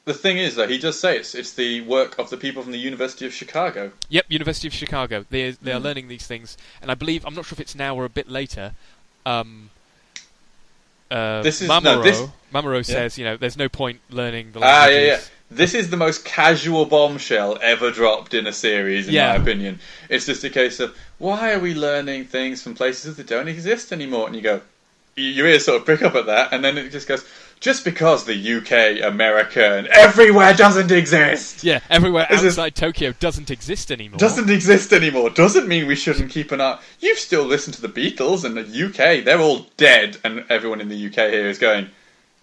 the thing is, though, he does say it's the work of the people from the University of Chicago. Yep, University of Chicago. They are learning these things, and I believe I'm not sure if it's now or a bit later. Mamoru says, there's no point learning the languages. This is the most casual bombshell ever dropped in a series, in my opinion. It's just a case of, why are we learning things from places that don't exist anymore? And you go, your ears sort of pick up at that, and then it just goes, just because the UK, America, and everywhere doesn't exist. Yeah, everywhere outside Tokyo doesn't exist anymore. Doesn't mean we shouldn't keep an eye. You've still listened to the Beatles, and the UK, they're all dead, and everyone in the UK here is going,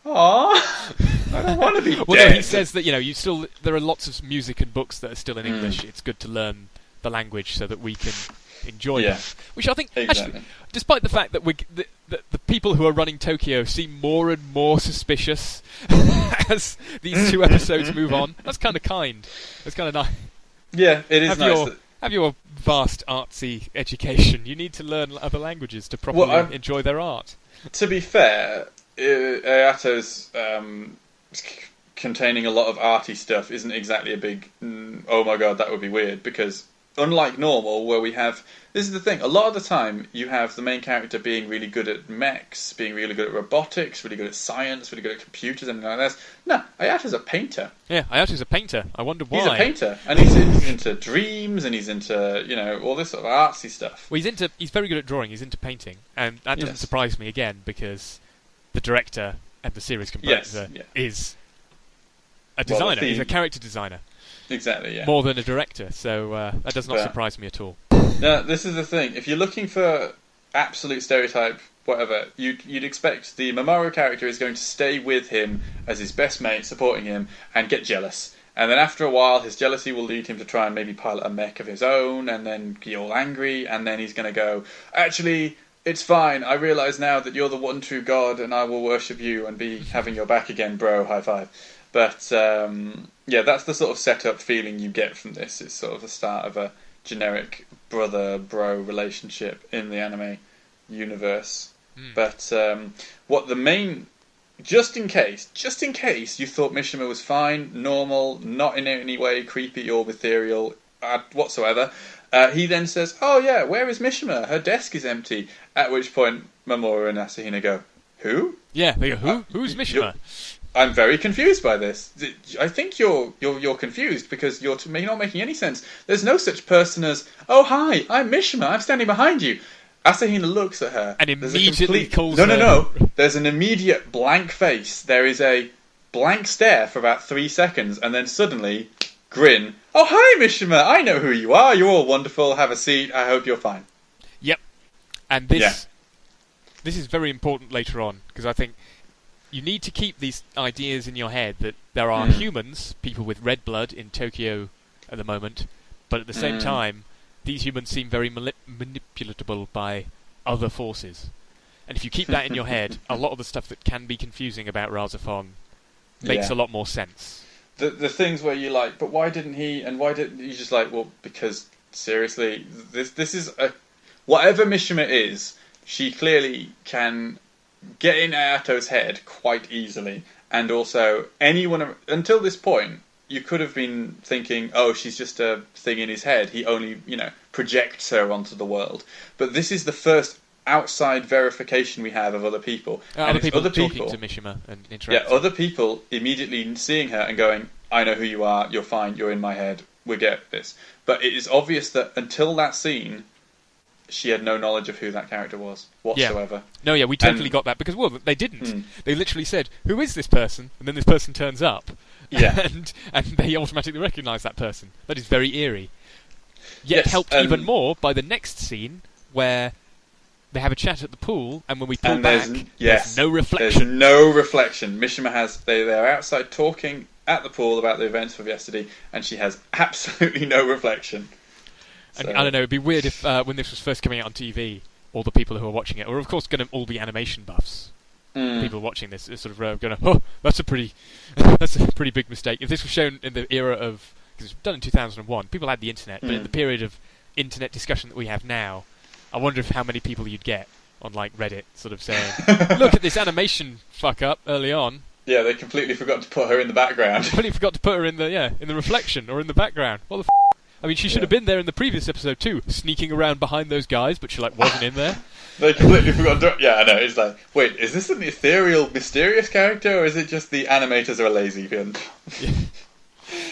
"Aw, I don't want to be well, dead." No, he says that there are lots of music and books that are still in English. It's good to learn the language so that we can enjoy them. Which I think, actually, despite the fact that the people who are running Tokyo seem more and more suspicious as these two episodes move on, that's kind of kind. That's kind of nice. Yeah, it is nice. Have your vast artsy education. You need to learn other languages to properly enjoy their art. To be fair, Ayato's containing a lot of arty stuff isn't exactly a big, oh my god, that would be weird, because unlike normal, where we have... This is the thing, a lot of the time you have the main character being really good at mechs, being really good at robotics, really good at science, really good at computers, and like that. No, Ayato's a painter. Yeah, Ayato's a painter. I wonder why. He's a painter, and he's into dreams, and he's into, all this sort of artsy stuff. Well, he's very good at drawing, he's into painting, and that doesn't surprise me again, because the director and the series composer is a designer, he's a character designer. Exactly, yeah. More than a director, so that does not surprise me at all. Now, this is the thing. If you're looking for absolute stereotype, whatever, you'd expect the Mamoru character is going to stay with him as his best mate, supporting him, and get jealous. And then after a while, his jealousy will lead him to try and maybe pilot a mech of his own, and then be all angry, and then he's going to go, actually, it's fine, I realise now that you're the one true god, and I will worship you and be having your back again, bro, high five. But, that's the sort of set-up feeling you get from this. It's sort of the start of a generic brother-bro relationship in the anime universe. But what the main... Just in case you thought Mishima was fine, normal, not in any way creepy or ethereal whatsoever, he then says, oh yeah, where is Mishima? Her desk is empty. At which point Mamoru and Asahina go, who? Yeah, they go, who? Who's Mishima? I'm very confused by this. I think you're confused because you're not making any sense. There's no such person as, oh hi, I'm Mishima, I'm standing behind you. Asahina looks at her and immediately calls her. No. There's an immediate blank face. There is a blank stare for about 3 seconds, and then suddenly grin. Oh hi Mishima, I know who you are. You're all wonderful. Have a seat. I hope you're fine. Yep. And this is very important later on, because I think you need to keep these ideas in your head that there are humans, people with red blood in Tokyo at the moment, but at the same time, these humans seem very manipulatable by other forces. And if you keep that in your head, a lot of the stuff that can be confusing about RahXephon makes a lot more sense. The things where you're like, but why didn't he, and why didn't you just like, well, because seriously, this is whatever Mishima is, she clearly can get in Ayato's head quite easily, and also anyone until this point you could have been thinking, oh, she's just a thing in his head, he only projects her onto the world, but this is the first outside verification we have of other people, and other people talking to Mishima and interacting. Other people immediately seeing her and going, I know who you are, you're fine, you're in my head, we get this. But it is obvious that until that scene she had no knowledge of who that character was whatsoever. We totally got that, because, they didn't. They literally said, who is this person? And then this person turns up. Yeah. and they automatically recognise that person. That is very eerie. Yet helped even more by the next scene, where they have a chat at the pool, and when we pull back, there's no reflection. There's no reflection. Mishima they're outside talking at the pool about the events of yesterday, and she has absolutely no reflection. And I don't know, it'd be weird if when this was first coming out on TV, all the people who are watching it are of course going to all be animation buffs. People watching this are sort of going to, oh, that's a pretty big mistake. If this was shown in the era of, because it was done in 2001, people had the internet, but in the period of internet discussion that we have now, I wonder how many people you'd get on like Reddit sort of saying, look at this animation fuck up early on. Yeah, they completely forgot to put her in the background. Completely forgot to put her in the reflection or in the background. What the I mean, she should have been there in the previous episode too, sneaking around behind those guys, but she wasn't in there. They completely forgot to... Yeah, I know, it's like, wait, is this an ethereal, mysterious character, or is it just the animators are lazy?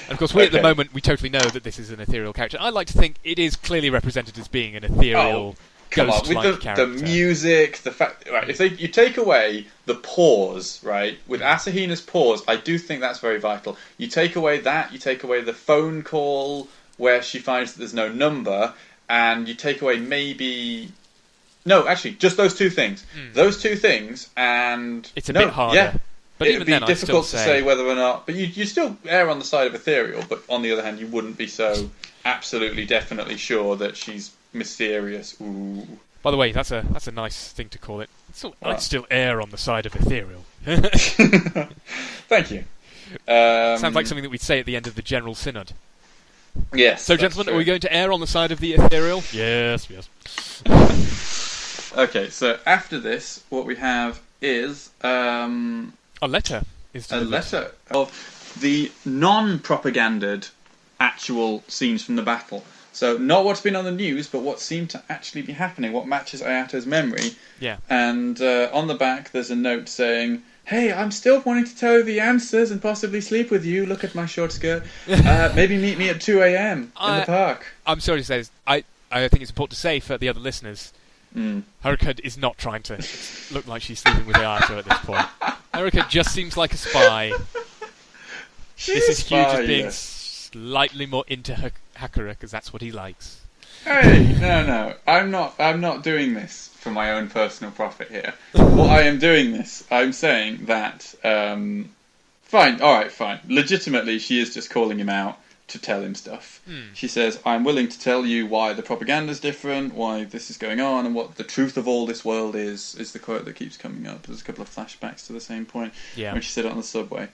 And of course, at the moment, we totally know that this is an ethereal character. I like to think it is clearly represented as being an ethereal, ghost-like character. The music, the fact... Right, if you take away the pause, right, with Asahina's pause, I do think that's very vital. You take away that, you take away the phone call where she finds that there's no number, and you take away maybe... No, actually, just those two things. Those two things, and... It's a bit harder. Yeah. But it'd be difficult to say whether or not... But you still err on the side of ethereal, but on the other hand, you wouldn't be so absolutely, definitely sure that she's mysterious. Ooh. By the way, that's a nice thing to call it. I'd still err on the side of ethereal. Thank you. Sounds like something that we'd say at the end of the General Synod. Yes. So, gentlemen, are we going to err on the side of the ethereal? Yes. Okay, so after this, what we have is... a letter is delivered. A letter of the non-propaganded actual scenes from the battle. So not what's been on the news, but what seemed to actually be happening, what matches Ayato's memory. Yeah. And on the back there's a note saying, "Hey, I'm still wanting to tell you the answers and possibly sleep with you. Look at my short skirt. Maybe meet me at 2 a.m. in the park." I'm sorry to say this. I think it's important to say for the other listeners, Haruka is not trying to look like she's sleeping with Ayato at this point. Haruka just seems like a spy. This is Huw just being slightly more into Hakura because that's what he likes. Hey, no, I'm not doing this for my own personal profit here. What I am doing this, I'm saying that, fine. Legitimately, she is just calling him out to tell him stuff. She says, "I'm willing to tell you why the propaganda's different, why this is going on, and what the truth of all this world is the quote that keeps coming up. There's a couple of flashbacks to the same point when she said it on the subway.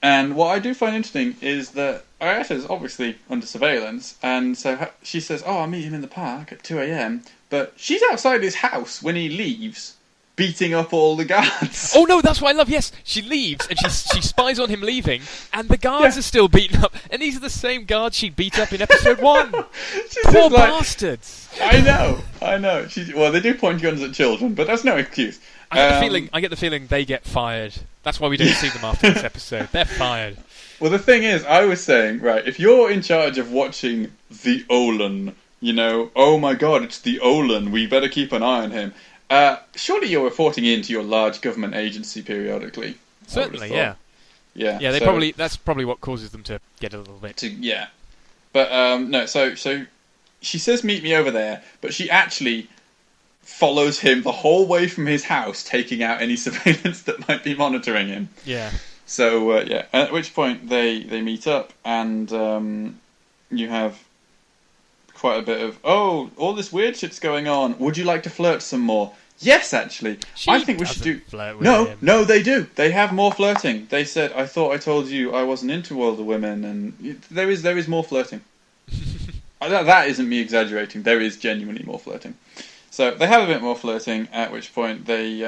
And what I do find interesting is that Ayata's obviously under surveillance, and so she says, I'll meet him in the park at 2 a.m, but she's outside his house when he leaves, beating up all the guards. Oh no, that's what I love, yes! She leaves, and she spies on him leaving, and the guards are still beaten up, and these are the same guards she beat up in episode 1! Poor bastards! I know. Well, they do point guns at children, but that's no excuse. I get the feeling they get fired. That's why we don't see them after this episode. They're fired. Well, the thing is, I was saying, right, if you're in charge of watching the Olan, oh my god, it's the Olan, we better keep an eye on him. Surely you're reporting into your large government agency periodically. Certainly, yeah. Yeah, that's probably what causes them to get a little bit... But, no, so she says meet me over there, but she actually follows him the whole way from his house, taking out any surveillance that might be monitoring him. Yeah. So, at which point they meet up, and you have quite a bit of, all this weird shit's going on. Would you like to flirt some more? Yes, actually. I think we should do... Flirt with him. No, they do. They have more flirting. They said, I thought I told you I wasn't into older women, and there is more flirting. That isn't me exaggerating. There is genuinely more flirting. So they have a bit more flirting, at which point they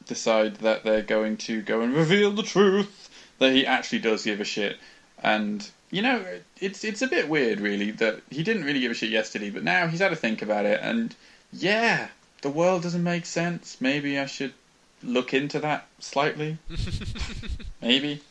decide that they're going to go and reveal the truth, that he actually does give a shit. And, it's a bit weird, really, that he didn't really give a shit yesterday, but now he's had to think about it, and the world doesn't make sense. Maybe I should look into that slightly. Maybe.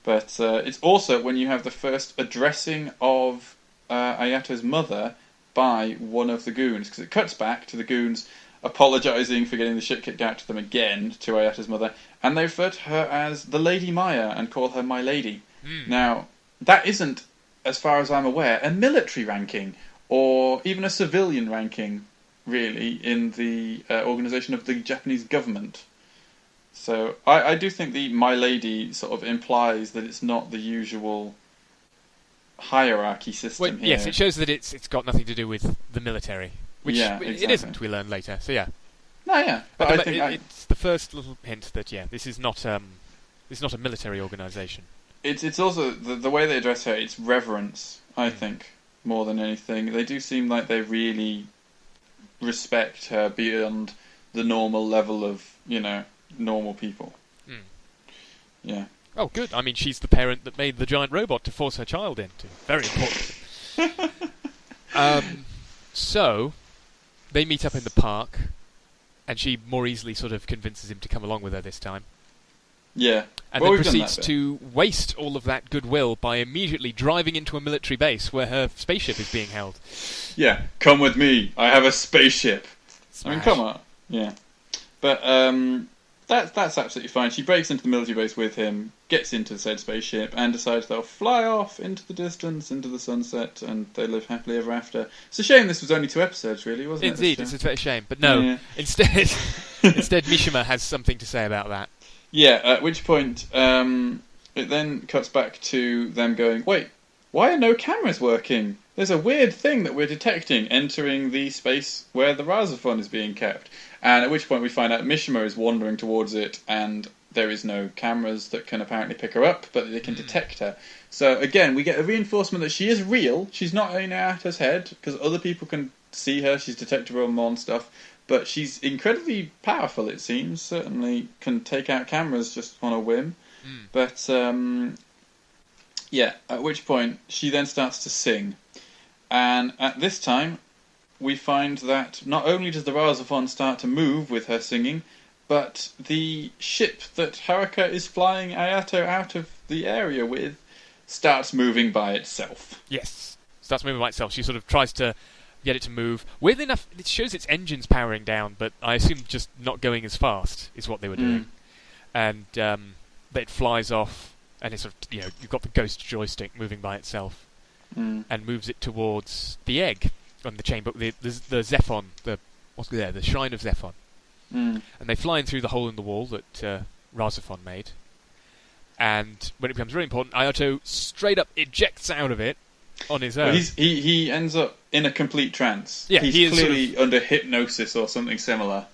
But it's also when you have the first addressing of Ayato's mother by one of the goons, because it cuts back to the goons apologising for getting the shit kicked out to them again, to Ayato's mother, and they refer to her as the Lady Maya and call her my lady. Now, that isn't, as far as I'm aware, a military ranking, or even a civilian ranking, really, in the organisation of the Japanese government. So, I do think the my lady sort of implies that it's not the usual hierarchy system here. Yes, it shows that it's got nothing to do with the military, which it isn't. We learn later. So but I think it's the first little hint that this is not a military organisation. It's also the way they address her. It's reverence, I think, more than anything. They do seem like they really respect her beyond the normal level of normal people. Yeah. Oh, good. I mean, she's the parent that made the giant robot to force her child into. Very important. So, they meet up in the park, and she more easily sort of convinces him to come along with her this time. Yeah. And Well, then we've done proceeds that bit. to waste all of that goodwill by immediately driving into a military base where her spaceship is being held. Yeah, come with me. I have a spaceship. I mean, Smash. come on. Yeah. But that's absolutely fine. She breaks into the military base with him, gets into the said spaceship, and decides they'll fly off into the distance, into the sunset, and they live happily ever after. It's a shame this was only 2 episodes, really, wasn't it? Indeed, it's a fair shame. But no, Yeah. instead Mishima has something to say about that. Yeah, at which point it then cuts back to them going, wait, why are no cameras working? There's a weird thing that we're detecting entering the space where the RahXephon is being kept. And at which point we find out Mishima is wandering towards it, and there is no cameras that can apparently pick her up, but they can detect her. So again, we get a reinforcement that she is real. She's not in Ayato's head, because other people can see her. She's detectable on more stuff. But she's incredibly powerful, it seems. Certainly can take out cameras just on a whim. But, yeah, at which point she then starts to sing. And at this time, we find that not only does the RahXephon start to move with her singing, but the ship that Haruka is flying Ayato out of the area with starts moving by itself. Yes. Starts moving by itself. She sort of tries to get it to move. Weirdly enough, it shows its engines powering down, but I assume just not going as fast is what they were doing. And but it flies off, and it's sort of, you've got the ghost joystick moving by itself, and moves it towards the egg on the chamber, the Zephon, the shrine of Zephon. And they fly in through the hole in the wall that RahXephon made. And when it becomes really important, Ayato straight up ejects out of it on his own. Well, he ends up in a complete trance. Yeah, he's he is clearly under hypnosis or something similar.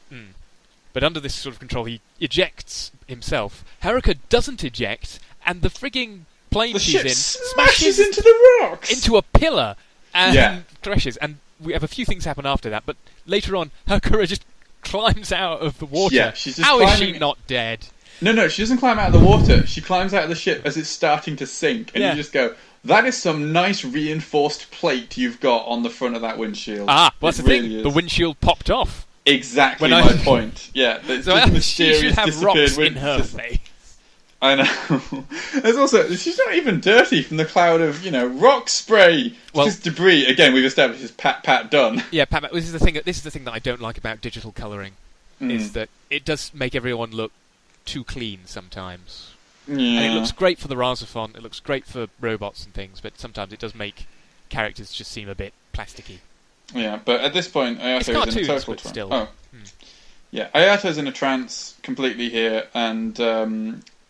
But under this sort of control, he ejects himself. Haruka doesn't eject, and the frigging plane The she's ship in smashes into the rocks! into a pillar and Yeah. crashes. And we have a few things happen after that, but later on, Haruka just climbs out of the water. Yeah, she's just How is she climbing- not dead? No, she doesn't climb out of the water. She climbs out of the ship as it's starting to sink, and Yeah. you just go, that is some nice reinforced plate you've got on the front of that windshield. Well, that's It the thing. really is. The windshield popped off. Exactly When my point. Yeah, it's So just she mysterious should have disappeared rocks in wind her system. face. I know. There's also, she's not even dirty from the cloud of, rock spray. Well- Just debris. Again, we've established this pat done. Yeah, Pat, this is the thing. This is the thing that I don't like about digital colouring, is that it does make everyone look too clean sometimes. Yeah. And it looks great for the RahXephon, it looks great for robots and things, but sometimes it does make characters just seem a bit plasticky. Yeah, but at this point, It's Ayato is in a cartoons, total but trance. still. Oh. Yeah, Ayato's in a trance completely here, and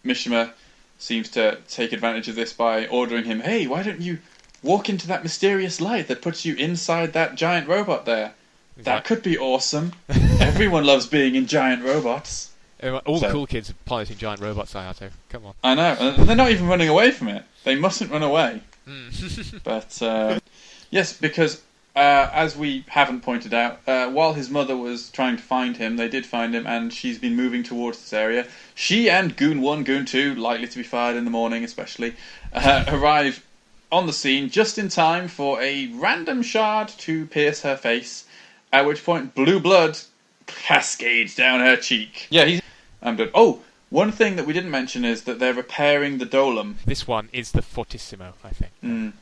Mishima seems to take advantage of this by ordering him, hey, why don't you walk into that mysterious light that puts you inside that giant robot there? That could be awesome. Everyone loves being in giant robots. All the So- cool kids are piloting giant robots, Ayato. Come on. I know, and they're not even running away from it. They mustn't run away. But, yes, because, as we haven't pointed out, while his mother was trying to find him, they did find him, and she's been moving towards this area. She and Goon 1, Goon 2, likely to be fired in the morning especially, arrive on the scene just in time for a random shard to pierce her face, at which point blue blood cascades down her cheek. Yeah, I'm done. Oh, one thing that we didn't mention is that they're repairing the dolem. This one is the Fortissimo, I think.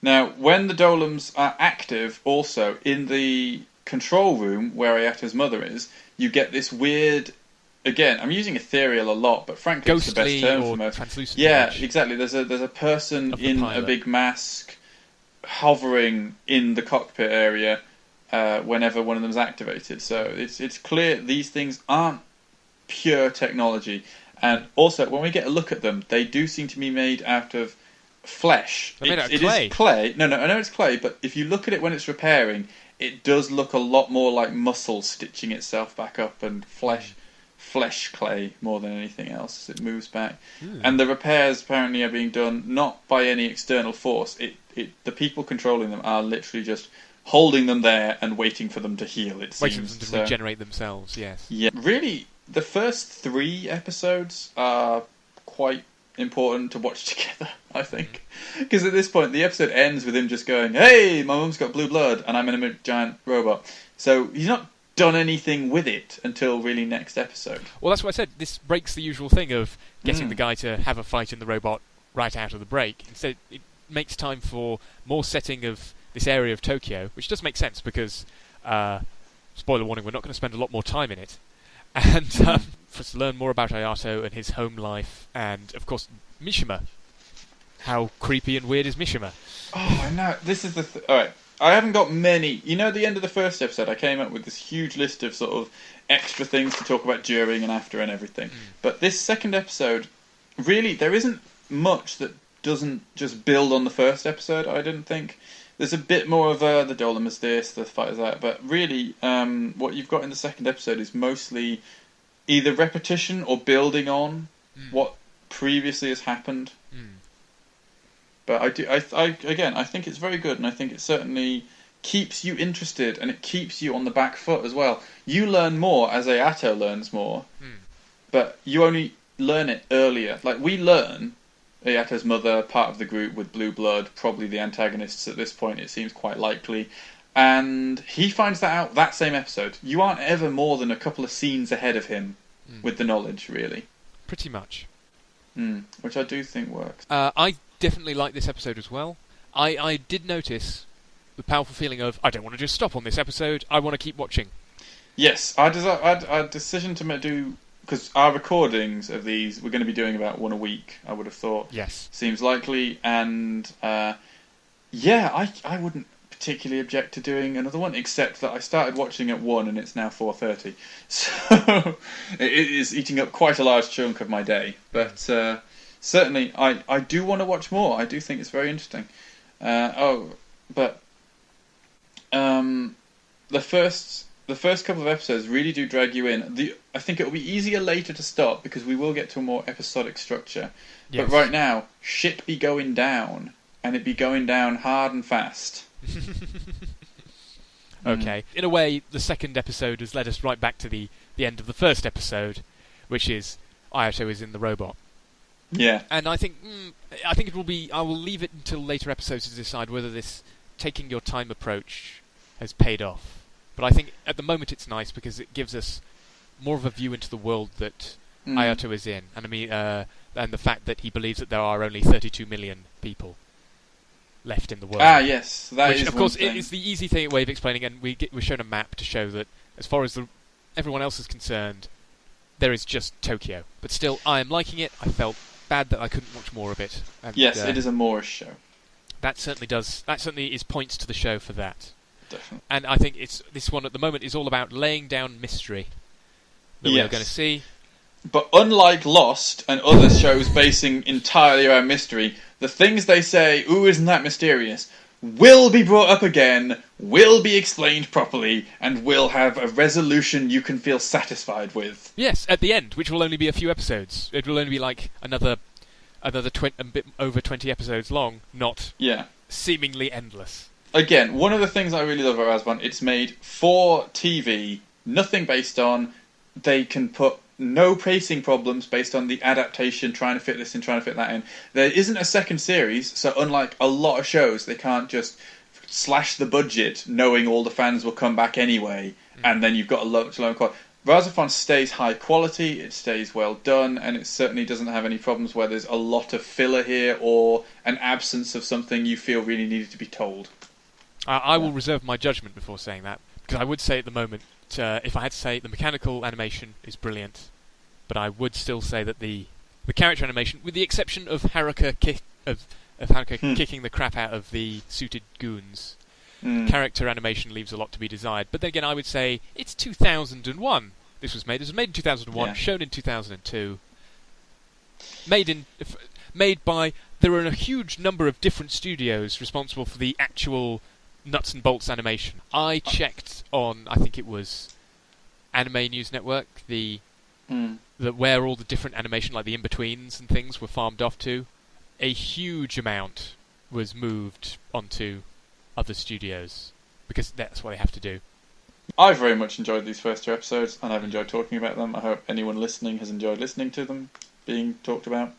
Now, when the dolems are active, also in the control room where Ayato's mother is, you get this weird. Again, I'm using ethereal a lot, but frankly, it's the Ghostly best term or for most. translucent Yeah, image. exactly. There's a person Of the in a pilot. big mask hovering in the cockpit area whenever one of them's activated. So it's clear these things aren't pure technology. And also, when we get a look at them, they do seem to be made out of flesh. They're made out of It clay. is clay. No, I know it's clay, but if you look at it when it's repairing, it does look a lot more like muscle stitching itself back up, and flesh clay more than anything else as it moves back. And the repairs apparently are being done not by any external force. The people controlling them are literally just holding them there and waiting for them to heal, it seems. Waiting for them to regenerate themselves, yes. Yeah, really, the first 3 episodes are quite important to watch together, I think. Because at this point, the episode ends with him just going, hey, my mum's got blue blood, and I'm in a giant robot. So he's not done anything with it until really next episode. Well, that's what I said. This breaks the usual thing of getting the guy to have a fight in the robot right out of the break. Instead, it makes time for more setting of this area of Tokyo, which does make sense because, spoiler warning, we're not going to spend a lot more time in it. And for us to learn more about Ayato and his home life, and, of course, Mishima. How creepy and weird is Mishima? Oh, I know. This is the... Alright, I haven't got many... You know, at the end of the first episode, I came up with this huge list of sort of extra things to talk about during and after and everything. But this second episode, really, there isn't much that doesn't just build on the first episode, I didn't think. There's a bit more of the Dolem is this, the fight is that, but really, what you've got in the second episode is mostly either repetition or building on what previously has happened. But I think it's very good, and I think it certainly keeps you interested, and it keeps you on the back foot as well. You learn more as Ayato learns more, but you only learn it earlier. Like, we learn Ayato's mother, part of the group with blue blood, probably the antagonists at this point, it seems quite likely. And he finds that out that same episode. You aren't ever more than a couple of scenes ahead of him with the knowledge, really. Pretty much. Which I do think works. I definitely like this episode as well. I did notice the powerful feeling of, I don't want to just stop on this episode, I want to keep watching. Yes, our decision to do... Because our recordings of these, we're going to be doing about one a week, I would have thought. Yes. Seems likely, and I wouldn't particularly object to doing another one, except that I started watching at 1 and it's now 4:30. So it is eating up quite a large chunk of my day. But certainly, I do want to watch more. I do think it's very interesting. But the first couple of episodes really do drag you in. I think it will be easier later to stop because we will get to a more episodic structure. Yes. But right now, shit be going down, and it be going down hard and fast. Okay. In a way, the second episode has led us right back to the end of the first episode, which is Ayato is in the robot. Yeah. And I think it will be... I will leave it until later episodes to decide whether this taking your time approach has paid off. But I think at the moment it's nice because it gives us more of a view into the world that Ayato is in. And I mean, and the fact that he believes that there are only 32 million people left in the world. Ah, yes. Which, of course, is the easy way of explaining, and we're shown a map to show that as far as everyone else is concerned, there is just Tokyo. But still, I am liking it. I felt bad that I couldn't watch more of it. And, yes, it is a Moorish show. That certainly is points to the show for that. Definitely. And I think this one at the moment is all about laying down mystery that we're going to see. But unlike Lost and other shows basing entirely around mystery, the things they say, ooh, isn't that mysterious, will be brought up again, will be explained properly, and will have a resolution you can feel satisfied with. Yes, at the end, which will only be a few episodes. It will only be like another a bit over 20 episodes long, not seemingly endless. Again, one of the things I really love about RahXephon, it's made for TV, nothing based on, they can put no pacing problems based on the adaptation, trying to fit this in, trying to fit that in. There isn't a second series, so unlike a lot of shows, they can't just slash the budget knowing all the fans will come back anyway, and then you've got a low quality. RahXephon stays high quality, it stays well done, and it certainly doesn't have any problems where there's a lot of filler here or an absence of something you feel really needed to be told. I will reserve my judgment before saying that, because I would say at the moment, if I had to say, the mechanical animation is brilliant, but I would still say that the character animation, with the exception of Haruka kicking the crap out of the suited goons, character animation leaves a lot to be desired. But then again, I would say it's 2001. This was made in 2001, shown in 2002, made by. There are a huge number of different studios responsible for the actual nuts and bolts animation. I checked on, I think it was Anime News Network, where all the different animation, like the in-betweens and things, were farmed off to. A huge amount was moved onto other studios, because that's what they have to do. I very much enjoyed these first two episodes, and I've enjoyed talking about them. I hope anyone listening has enjoyed listening to them being talked about.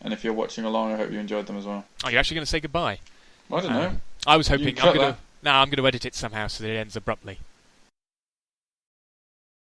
And if you're watching along, I hope you enjoyed them as well. Are you actually going to say goodbye? I don't know. I was hoping... I'm going to edit it somehow so that it ends abruptly.